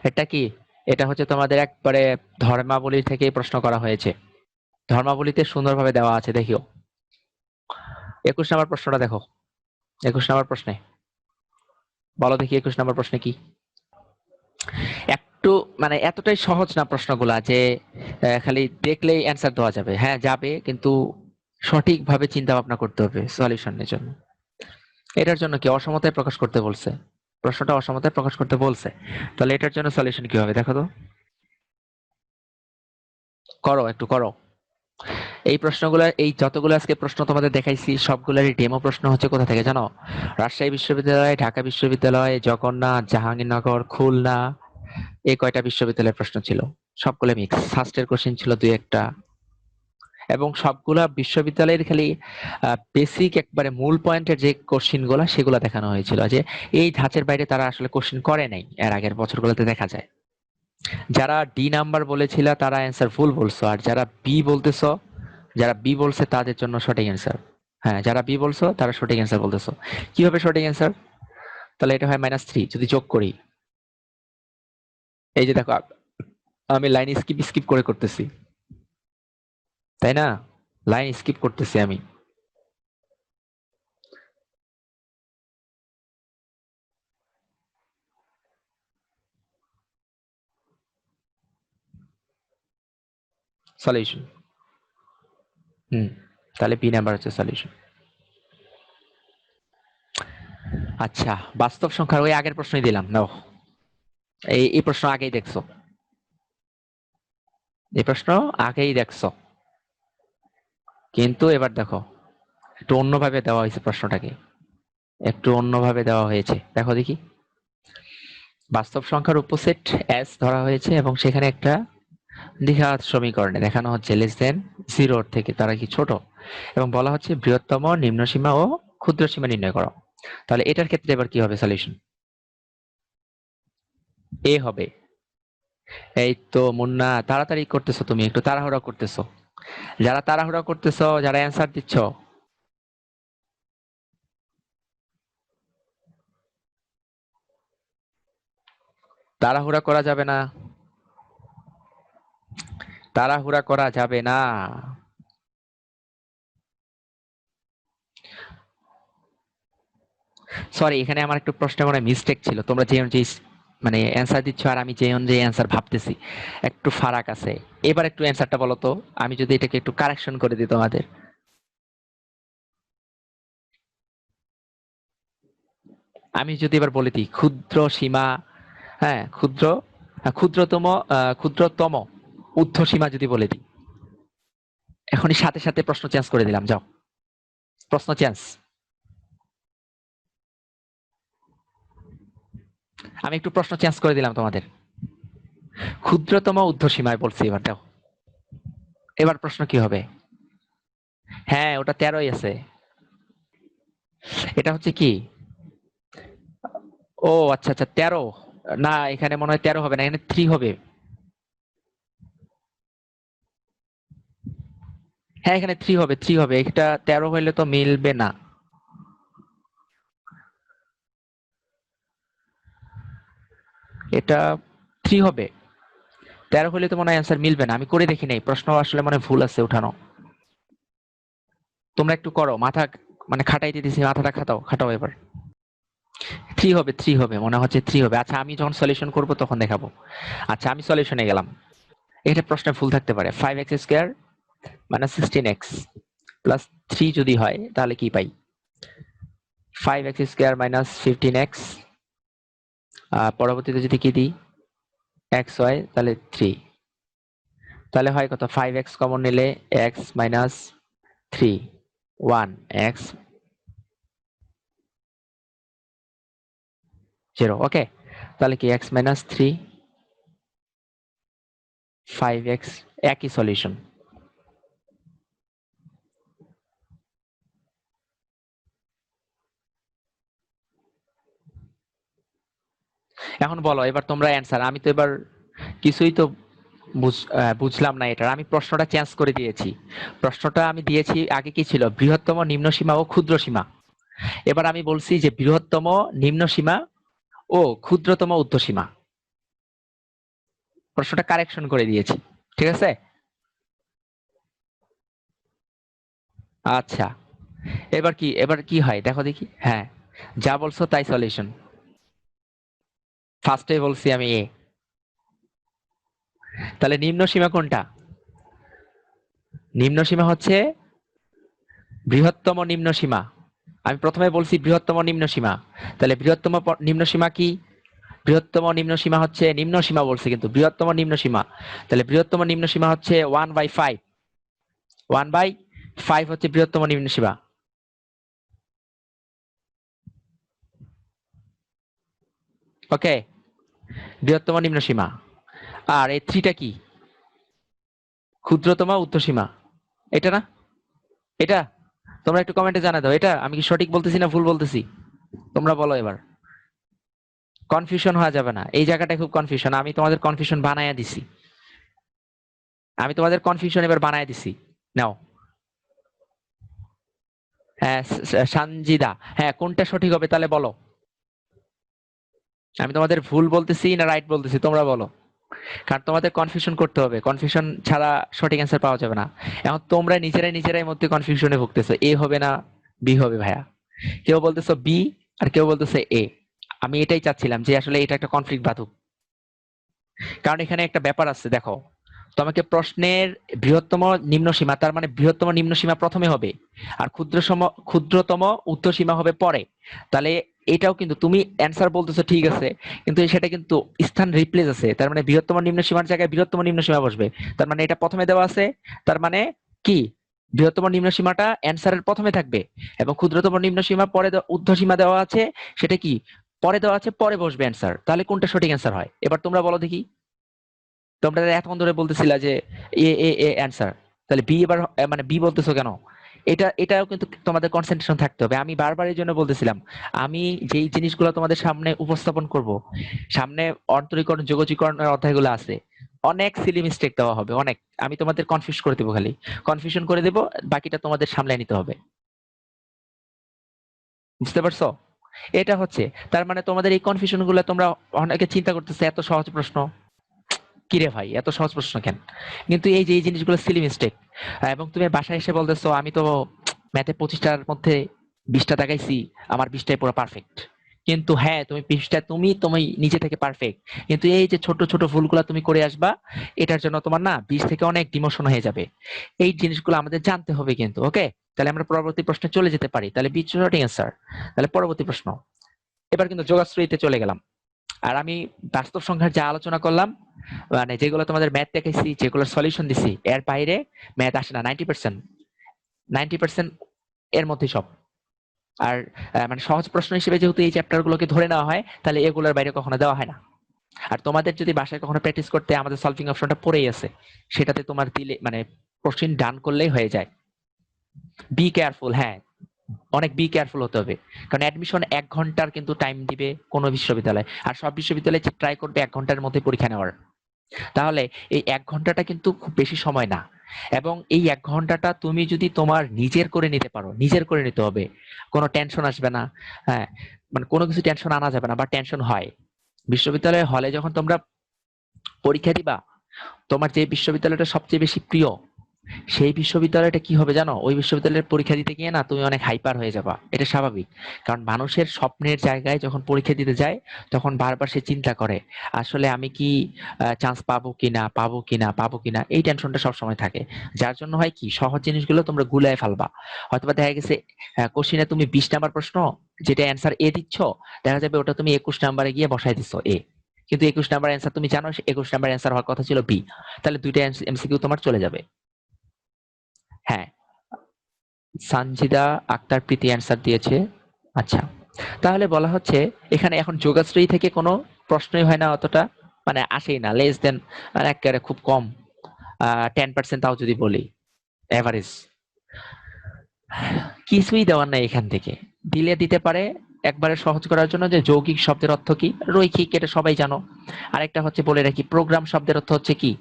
S1: এটা কি, এটা হচ্ছে তোমাদের একবারে ধর্মাবলী থেকে প্রশ্ন করা হয়েছে, ধর্মাবলীতে সুন্দরভাবে দেওয়া আছে, দেখিও। 21 নম্বর প্রশ্নটা দেখো, 21 নম্বর প্রশ্নে বলো দেখি, 21 নম্বর প্রশ্নে কি। একটু মানে এতটাই সহজ না প্রশ্নগুলা যে খালি দেখলেই অ্যান্সার দেওয়া যাবে, হ্যাঁ যাবে, কিন্তু সঠিকভাবে চিন্তা ভাবনা করতে হবে সলিউশনের জন্য। এটার জন্য কি অসমতায় প্রকাশ করতে বলছে, প্রশ্নটা অসমতায় প্রকাশ করতে বলছে, তাহলে এটার জন্য সলিউশন কি হবে দেখো তো, করো একটু করো। এই প্রশ্নগুলো, এই যতগুলো আজকে প্রশ্ন তোমাদের দেখাইছি সবগুলোরই ডেমো প্রশ্ন হচ্ছে কোথা থেকে জানো? রাজশাহী বিশ্ববিদ্যালয়, ঢাকা বিশ্ববিদ্যালয়, জগন্নাথ, জাহাঙ্গীরনগর, খুলনা, এই কয়টা বিশ্ববিদ্যালয়ের প্রশ্ন ছিল, সবগুলো মিক্স। ফার্স্টের কোশ্চেন ছিল দুই একটা, এবং সবগুলা বিশ্ববিদ্যালয়ের খালি বেসিক একবারে মূল পয়েন্টের যে কোশ্চেন গুলা সেগুলা দেখানো হয়েছিল, যে এই ধাঁচের বাইরে তারা আসলে কোশ্চেন করে নাই, এর আগের বছরগুলোতে দেখা যায়। যারা ডি নাম্বার বলেছিল তারা অ্যান্সার ভুল বলছো, আর যারা বি বলতেছো, যারা বি বলছে তাদের জন্য সঠিক অ্যান্সার। হ্যাঁ, যারা বি বলছো তারা সঠিক অ্যান্সার বলতেছো। কি হবে সঠিক অ্যান্সার? তাহলে এটা হয় -3 যদি যোগ করি। এই যে দেখো, আমি লাইন স্কিপ স্কিপ করে করতেছি, তাই না? লাইন স্কিপ করতেছি আমি। সলিউশন। তাহলে বি নাম্বার হচ্ছে সলিউশন। আচ্ছা, বাস্তব সংখ্যার ওই আগের প্রশ্নই দিলাম নাও। এই প্রশ্ন আগেই দেখছো, এই প্রশ্ন আগেই দেখছো, কিন্তু এবার দেখো একটু অন্যভাবে দেওয়া হয়েছে প্রশ্নটাকে, একটু অন্যভাবে দেওয়া হয়েছে। দেখো দেখি, বাস্তব সংখ্যার উপসেট এস ধরা হয়েছে এবং সেখানে একটা দ্বিঘাত সমীকরণে দেখানো হচ্ছে লেস দেন 0 থেকে তারা কি ছোট, এবং বলা হচ্ছে বৃহত্তম নিম্ন সীমা ও ক্ষুদ্র সীমা নির্ণয় করো। তাহলে এটার ক্ষেত্রে এবার কি হবে সলিউশন? এ হবে। এই তো মুন্না, তাড়াতাড়ি করতেছো, তুমি একটু তাড়াহুড়া করতেছো। যারা তাড়াহুড়া করতেছো, যারা অ্যান্সার দিচ্ছ, তাড়াহুড়া করা যাবে না, তাড়াহুড়া করা যাবে না। সরি, এখানে আমার একটু প্রশ্নে মনে মিস্টেক ছিল। তোমরা যে অনুযায়ী মানে অ্যান্সার দিচ্ছ আর আমি যে অনুযায়ী অ্যান্সার ভাবতেছি একটু ফারাক আছে। এবার একটু অ্যান্সারটা বলো তো, আমি যদি এটাকে একটু কারেকশন করে দিই তোমাদের। আমি যদি এবার বলে দিই ক্ষুদ্র সীমা, হ্যাঁ ক্ষুদ্রতম, ক্ষুদ্রতম ঊর্ধ্ব সীমা যদি বলে দিই, এখনই সাথে সাথে প্রশ্ন চেঞ্জ করে দিলাম, যাও প্রশ্ন চেঞ্জ। আমি একটু প্রশ্ন চেঞ্জ করে দিলাম তোমাদের, ক্ষুদ্রতম ঊর্ধ্ব সীমায় বলছি, এবার দাও। এবার প্রশ্ন কি হবে? হ্যাঁ, ওটা 13ই আছে। এটা হচ্ছে কি? ও আচ্ছা আচ্ছা, 13। না, এখানে মনে হয় 13 হবে না, এখানে 3 হবে। হ্যাঁ, এখানে 3 হবে, 3 হবে। এটা 13 হইলে তো মিলবে না। এটা 3 হবে, 13 হইলে তো মনে হয় অ্যান্সার মিলবে না। আমি করে দেখি নাই, প্রশ্ন আসলে মনে হয় ভুল আছে উঠানো। তোমরা একটু করো, মাথা মানে খাটাইতে দিছি, মাথাটা খাটাও খাটাও এবার। 3 হবে, 3 হবে, মনে হচ্ছে 3 হবে। আচ্ছা, আমি যখন সলিউশন করব তখন দেখাবো। আচ্ছা, আমি সলিউশনে গেলাম। এটা প্রশ্নে ভুল থাকতে পারে। 5x স্কোয়ার মানে 16x প্লাস 3 যদি হয় তাহলে কি পাই? 5x স্কোয়ার মাইনাস 15x, পরবর্তীতে যদি কি দিই x হয় তাহলে 3, তাহলে হয় কত? 5x কমন নিলে x মাইনাস 3, 1 x 0। ওকে, তাহলে কি x মাইনাস 3 5x, একই সলিউশন। এখন বলো এবার তোমরা অ্যান্সার। আমি তো এবার কিছুই তো বুঝলাম না এটার। আমি প্রশ্নটা চেঞ্জ করে দিয়েছি। প্রশ্নটা আমি দিয়েছি আগে কি ছিল? বৃহত্তম নিম্ন সীমা ও ক্ষুদ্র সীমা। এবার আমি বলছি যে বৃহত্তম নিম্ন সীমা ও ক্ষুদ্রতম ঊর্ধ্ব সীমা। প্রশ্নটা কারেকশন করে দিয়েছি, ঠিক আছে? আচ্ছা, এবার কি হয় দেখো দেখি। হ্যাঁ, যা বলছো তাই সলিউশন। ফার্স্টে বলছি আমি এ। তাহলে নিম্ন সীমা কোনটা? নিম্ন সীমা হচ্ছে বৃহত্তম নিম্ন সীমা। আমি প্রথমে বলছি বৃহত্তম নিম্ন সীমা। তাহলে বৃহত্তম নিম্ন সীমা কি? বৃহত্তম নিম্ন সীমা হচ্ছে নিম্ন সীমা বলছি কিন্তু বৃহত্তম নিম্ন সীমা। তাহলে বৃহত্তম নিম্ন সীমা হচ্ছে 1/5। 1/5 হচ্ছে বৃহত্তম নিম্ন সীমা। ওকে, বৃহত্তম নিম্ন সীমা। আর এই 3টা কি? ক্ষুদ্রতম ঊর্ধ্ব সীমা। এটা না? এটা? তোমরা একটু কমেন্টে জানা দাও, এটা আমি কি সঠিক বলতেছি না ভুল বলতেছি? তোমরা বলো এবার। কনফিউশন হওয়া যাবে না, এই জায়গাটায় খুব কনফিউশন। আমি তোমাদের কনফিউশন বানায়া দিছি। আমি তোমাদের কনফিউশন এবার বানায়া দিছি। নাও। সানজিদা, হ্যাঁ কোনটা সঠিক হবে তাহলে বলো। আমি তোমাদের ভুল বলতেছি না রাইট বলতেছি তোমরা বলো, কারণ তোমাদের কনফিউশন করতে হবে, কনফিউশন ছাড়া সঠিক অ্যান্সার পাওয়া যাবে না। এখন তোমরা নিজেরাই মধ্যে কনফিউশনে ভুগতেছো, এ হবে না বি হবে ভাইয়া, কেউ বলতেছো বি আর কেউ বলতেছে এ। আমি এটাই চাচ্ছিলাম যে আসলে এটা একটা কনফ্লিক্ট বাধুক, কারণ এখানে একটা ব্যাপার আছে দেখো, তোমাকে প্রশ্নের বৃহত্তম নিম্ন সীমা, তার মানে বৃহত্তম নিম্ন সীমা প্রথমে হবে আর ক্ষুদ্রতম উর্ধ্ব সীমা হবে পরে। তাহলে এটাও কিন্তু তুমি অ্যান্সার বলতেছো ঠিক আছে, কিন্তু সেটা কিন্তু স্থান রিপ্লেস আছে, তার মানে বৃহত্তম নিম্ন সীমার জায়গায় বৃহত্তম নিম্ন সীমা বসবে। তার মানে এটা প্রথমে দেওয়া আছে, তার মানে কি বৃহত্তম নিম্ন সীমাটা অ্যান্সারের প্রথমে থাকবে এবং ক্ষুদ্রতম নিম্ন সীমা পরে ঊর্ধ্ব সীমা দেওয়া আছে, সেটা কি পরে দেওয়া আছে, পরে বসবে অ্যান্সার। তাহলে কোনটা সঠিক অ্যান্সার হয় এবার তোমরা বলো দেখি। তোমরা এতক্ষণ ধরে বলতেছিলা যে এ এ এ অ্যান্সার, তাহলে বি এবার মানে বি বলতেছো কেন? এটাও কিন্তু তোমাদের কনসেন্ট্রেশন থাকতে হবে। আমি বারবার এই জন্য বলতেছিলাম, আমি যেই জিনিসগুলো তোমাদের সামনে উপস্থাপন করব, সামনে অন্তরীকরণ যোগজীকরণের অধ্যায়গুলো আছে, অনেক সিলি মিস্টেক দেওয়া হবে অনেক, আমি তোমাদের কনফিউজ করে দেবো, খালি কনফিউশন করে দেবো, বাকিটা তোমাদের সামলে নিতে হবে। বুঝতে পারছো? এটা হচ্ছে, তার মানে তোমাদের এই কনফিউশন গুলো তোমরা অনেকে চিন্তা করতেছে এত সহজ প্রশ্ন, কিরে ভাই এত সহজ প্রশ্ন কেন, কিন্তু এই যে এই জিনিসগুলো সিলি মিস্টেক। এবং তুমি বাসায় এসে বলতেছো আমি তো ম্যাথে 25টার মধ্যে 20টা দেখাইছি, আমার 20টাই পুরো পারফেক্ট। কিন্তু হ্যাঁ তুমি 20টা তুমি তুমি নিজে থেকে পারফেক্ট, কিন্তু এই যে ছোট ছোট ভুলগুলো তুমি করে আসবা, এটার জন্য তোমার না 20 থেকে অনেক ডিমোশন হয়ে যাবে। এই জিনিসগুলো আমাদের জানতে হবে কিন্তু, ওকে? তাহলে আমরা পরবর্তী প্রশ্নে চলে যেতে পারি, তাহলে বি সঠিক অ্যান্সার। তাহলে পরবর্তী প্রশ্ন, এবার কিন্তু যোগাশ্রয়ীতে চলে গেলাম। আর আমি বাস্তব সংখ্যার যা আলোচনা করলাম, মানে যেগুলো তোমাদের ম্যাথ দেখাইছি, যেগুলো সলিউশন দিছি, এর বাইরে ম্যাথ আসে না। 90%, 90% এর মধ্যে সব। আর মানে সহজ প্রশ্ন হিসেবে যেহেতু এই চ্যাপ্টার গুলোকে ধরে নেওয়া হয়, তাহলে এগুলোর বাইরে কখনো দেওয়া হয় না। আর তোমাদের যদি বাসায় কখনো প্র্যাকটিস করতে, আমাদের সলভিং অপশনটা পড়েই আছে, সেটাতে তোমার দিলে মানে কোশ্চিন ডান করলেই হয়ে যায়। বি কেয়ারফুল, হ্যাঁ অনেক বি কেয়ারফুল হতে হবে, কারণ অ্যাডমিশন 1 ঘন্টার কিন্তু টাইম দিবে কোনো বিশ্ববিদ্যালয়, আর সব বিশ্ববিদ্যালয় ট্রাই করবে 1 ঘন্টার মধ্যে পরীক্ষা নেওয়ার। তাহলে এই 1 ঘন্টাটা কিন্তু খুব বেশি সময় না, এবং এই 1 ঘন্টাটা তুমি যদি তোমার নিজের করে নিতে পারো, নিজের করে নিতে হবে, কোনো টেনশন আসবে না। হ্যাঁ, মানে কোনো কিছু টেনশন আনা যাবে না, বা টেনশন হয় বিশ্ববিদ্যালয়ে হলে যখন তোমরা পরীক্ষা দিবা, তোমার যে বিশ্ববিদ্যালয়টা সবচেয়ে বেশি প্রিয়, সেই বিশ্ববিদ্যালয়টা কি হবে জানো, ওই বিশ্ববিদ্যালয়ের পরীক্ষা দিতে গিয়ে না তুমি অনেক হাইপার হয়ে যাবা, এটা স্বাভাবিক। কারণ মানুষের স্বপ্নের জায়গায় যখন পরীক্ষা দিতে যায়, তখন বারবার সে চিন্তা করে আসলে আমি কি চান্স পাবো কিনা, এই টেনশনটা সবসময় থাকে। যার জন্য হয় কি, সহজ জিনিসগুলো তোমরা গুলায় ফেলবা। হয়তোবা দেখা গেছে কোশ্চিনে তুমি 20 নাম্বার প্রশ্ন, যেটা অ্যান্সার এ দিচ্ছ, দেখা যাবে ওটা তুমি 21 নাম্বারে গিয়ে বসাই দিচ্ছ এ, কিন্তু 21 নাম্বার অ্যান্সার তুমি জানো 21 নাম্বার অ্যান্সার হওয়ার কথা ছিল বি, তাহলে দুইটা এমসিকিউ তোমার চলে যাবে। হ্যাঁ, সানজিদা আক্তার প্রীতি অ্যান্সার দিয়েছে। আচ্ছা, তাহলে বলা হচ্ছে এখানে এখন যোগাশ্রয়ী থেকে কোনো প্রশ্নই হয় না অতটা, মানে আসেই না, লেস দেন, মানে একেবারে খুব কম, 10% তাও যদি বলি এভারেজ, কিছুই দেওয়ার নাই এখান থেকে। দিলে দিতে পারে একবারে সহজ করার জন্য যে যৌগিক শব্দের অর্থ কি, রৈখিক, এটা সবাই জানো। আরেকটা হচ্ছে বলে রাখি, প্রোগ্রাম শব্দের অর্থ হচ্ছে কি,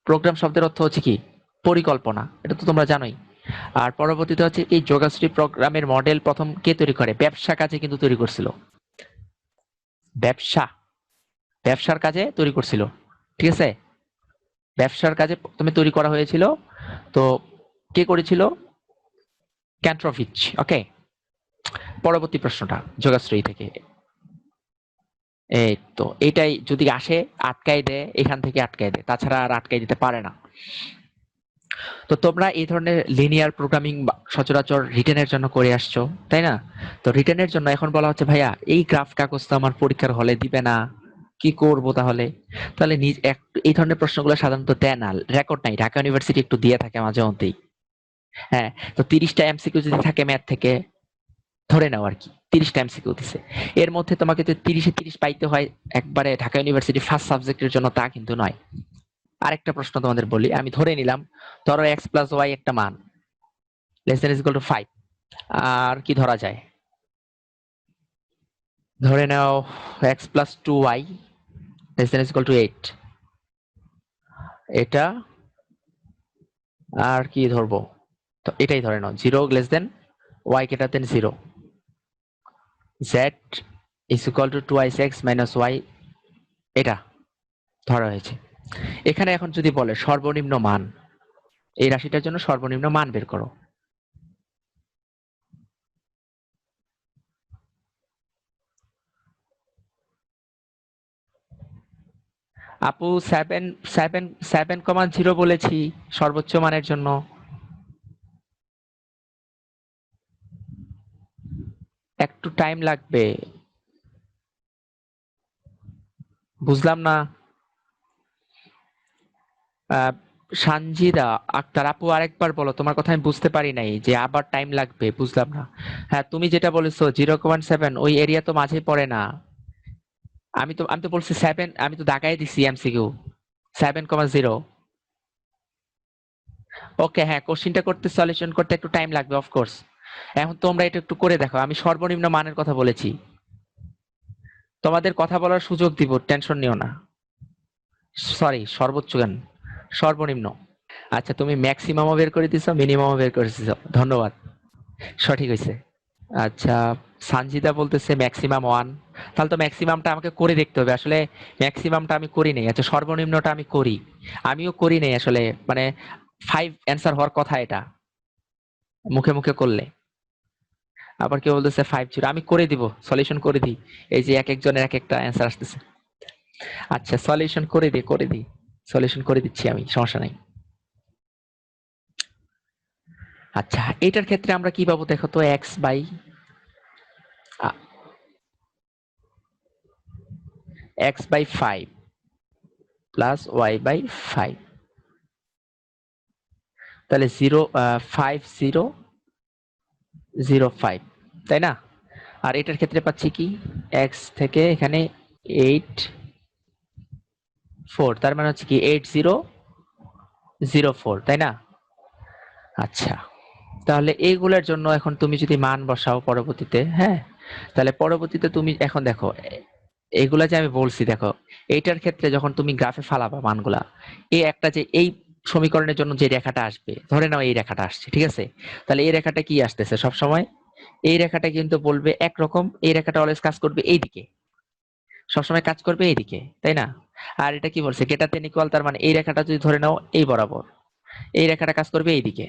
S1: প্রোগ্রাম শব্দের অর্থ হচ্ছে কি পরিকল্পনা, এটা তো তোমরা জানোই। আর পরবর্তীতে হচ্ছে এই যোগাশ্রী প্রোগ্রামের মডেল প্রথম কে তৈরি করে, ব্যবসা কাজে কিন্তু তৈরি করছিল, ব্যবসা, ব্যবসার কাজে তৈরি করছিল, ঠিক আছে? ব্যবসার কাজে প্রথমে তৈরি করা হয়েছিল। তো কে করেছিল? ক্যান্ট্রোভিচ, ওকে। পরবর্তী প্রশ্নটা যোগাশ্রয়ী থেকে, এই তো এটাই যদি আসে আটকাই দেয়, এখান থেকে আটকাই দেয়, তাছাড়া আর আটকাই দিতে পারে না। তো তোমরা এই ধরনের লিনিয়ার প্রোগ্রামিং সচরাচর রিটেনের জন্য করে আসছো, তাই না? তো রিটেনের জন্য এখন বলা হচ্ছে ভাইয়া এই গ্রাফ কাগজ তো আমার পরীক্ষার হলে দিবে না, কি করব তাহলে? তাহলে এই ধরনের প্রশ্নগুলো সাধারণত দেয় না, রেকর্ড নাই, ঢাকা ইউনিভার্সিটি একটু দিয়ে থাকে মাঝে মধ্যেই। হ্যাঁ, তো 30টা এমসিকিউ যদি থাকে ম্যাথ থেকে, ধরে নাও আর কি 30টা এমসিকিউ দিছে, এর মধ্যে তোমাকে যদি 30-এ 30 পাইতে হয় একবারে ঢাকা ইউনিভার্সিটি ফার্স্ট সাবজেক্টের জন্য, তা কিন্তু নয়। আরেকটা প্রশ্ন তোমাদের বলি, আমি ধরে নিলাম, ধরো এক্স প্লাস ওয়াই একটা মান less than is equal to 5, আর কি ধরা যায়, ধরে নাও X plus 2y less than is equal to 8, এটা আর কি ধরবো, তো এটাই ধরে নাও, 0 < y greater than 0, z is equal to 2x minus y, এটা ধরা হয়েছে। এখানে এখন যদি বলে সর্বনিম্ন মান, এই রাশিটার জন্য সর্বনিম্ন মান বের করো। আপু 7.0 বলেছি সর্বোচ্চ মানের জন্য। একটু টাইম লাগবে, বুঝলাম না। সানজিদা আক্তার আপু আরেকবার বলো, তোমার কথা আমি বুঝতে পারি নাই, যে আবার টাইম লাগবে, বুঝলাম না। হ্যাঁ, তুমি যেটা বলেছো 0.7 ওই এরিয়া তো মাঝে পড়ে না। আমি তো বলছি 7, আমি তো দাগাই দিছি এমসিকিউ 7.0। ওকে, হ্যাঁ, কোশ্চিনটা করতে, সলিউশন করতে একটু টাইম লাগবে অফকোর্স। এখন তোমরা এটা একটু করে দেখো, আমি সর্বনিম্ন মানের কথা বলেছি, তোমাদের কথা বলার সুযোগ দিব, টেনশন নিও না। সরি, সর্বোচ্চ জ্ঞান, সর্বনিম্ন। আচ্ছা, তুমি ম্যাক্সিমামও বের করে দিছো, মিনিমামও বের করে দিছো, ধন্যবাদ, সঠিক হয়েছে। আচ্ছা, সানজিদা বলতেছে ম্যাক্সিমাম 1, তাহলে তো ম্যাক্সিমামটা আমাকে করে দেখতে হবে আসলে। ম্যাক্সিমামটা আমি করি নাই, আচ্ছা সর্বনিম্নটা আমি করি, আমিও করি নাই আসলে, মানে 5 অ্যান্সার হওয়ার কথা এটা, মুখে মুখে করলে। আবার কেউ বলতেছে 5-0, আমি করে দিব, সলিউশন করে দিই, এই যে এক একজনের এক একটা অ্যান্সার আসতেছে। আচ্ছা, সলিউশন করে দিই, সলিউশন করে দিচ্ছি আমি, সমস্যা নাই। আচ্ছা, এটার ক্ষেত্রে আমরা কি পাবো দেখো তো, x by 5 প্লাস y/5, তাহলে 5005, তাই না? আর এটার ক্ষেত্রে পাচ্ছি কি, x থেকে এখানে 84, তার মানে হচ্ছে কি 8004, তাই না? আচ্ছা, তাহলে এইগুলোর জন্য এখন তুমি যদি মান বসাও পরবর্তীতে, হ্যাঁ, তাহলে পরবর্তীতে তুমি এখন দেখো, এইগুলা যে আমি বলছি দেখো, এইটার ক্ষেত্রে যখন তুমি গ্রাফে ফালাবা মানগুলা, এই একটা যে এই সমীকরণের জন্য যে রেখাটা আসবে, ধরে নাও এই রেখাটা আসছে, ঠিক আছে? তাহলে এই রেখাটা কি আসতেছে সব সময়, এই রেখাটা কিন্তু বলবে একরকম, এই রেখাটা অলওয়েজ কাজ করবে এইদিকে, সবসময় কাজ করবে এইদিকে, তাই না? আর এটা কি বলছে, গেটার দেন ইকুয়াল, তার মানে এই রেখাটা যদি ধরে নাও এই বরাবর, এই রেখাটা কাজ করবে এইদিকে,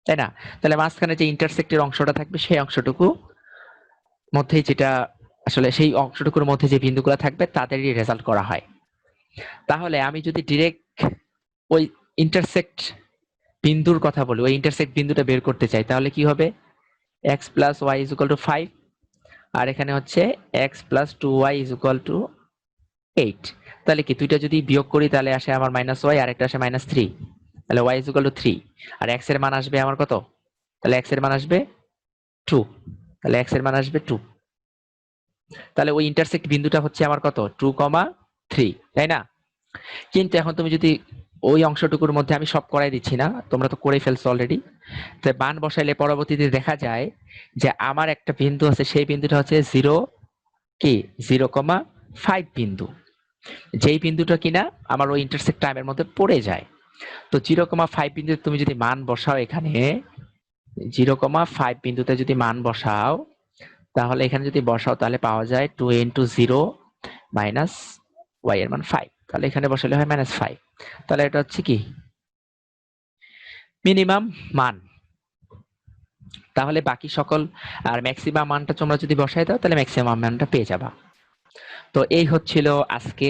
S1: তাই না? তাহলে মাঝখানে যে ইন্টারসেক্টের অংশটা থাকবে, সেই অংশটুকু মধ্যে যেটা আসলে, সেই অংশটুকুর মধ্যে যে বিন্দুগুলো থাকবে তাদেরই রেজাল্ট করা হয়। তাহলে আমি যদি ডিরেক্ট ওই ইন্টারসেক্ট বিন্দুর কথা বলি, ওই ইন্টারসেক্ট বিন্দুটা বের করতে চাই, তাহলে কি হবে, x plus Y is equal to 5, আর এখানে হচ্ছে x plus 2y is equal to 8। তাহলে কি দুইটা যদি বিয়োগ করি তাহলে আসে আমার -y, আর একটা আসে -3, তাহলে y ইজ ইকুয়াল টু 3, আর x এর মান আসবে আমার কত, তাহলে x এর মান আসবে 2, তাহলে x এর মান আসবে 2। তাহলে ওই ইন্টারসেক্ট বিন্দুটা হচ্ছে আমার কত, 2,3, তাই না? কিন্তু এখন তুমি যদি ওই অংশটুকুর মধ্যে, আমি সব করাই দিচ্ছি না, তোমরা তো করে ফেলছো অলরেডি, তো মান বসাইলে পরবর্তীতে দেখা যায় যে আমার একটা বিন্দু আছে, সেই বিন্দুটা হচ্ছে 0,5 বিন্দু, যেই বিন্দুটা কিনা আমার ওই ইন্টারসেক্ট টাইমের মধ্যে পড়ে যায়। তো 0,5 বিন্দুতে তুমি যদি মান বসাও, এখানে 0,5 বিন্দুতে যদি মান বসাও, তাহলে এখানে যদি বসাও তাহলে পাওয়া যায় 2 ইন্টু 0 মাইনাস y এর মান 5, তাহলে এখানে বসালে হয় -5। তাহলে এটা হচ্ছে কি মিনিমাম মান। তাহলে বাকি সকল, আর ম্যাক্সিমাম মানটা তোমরা যদি বসাই দাও তাহলে ম্যাক্সিমাম মানটা পেয়ে যাবা। তো এই হচ্ছিল আজকে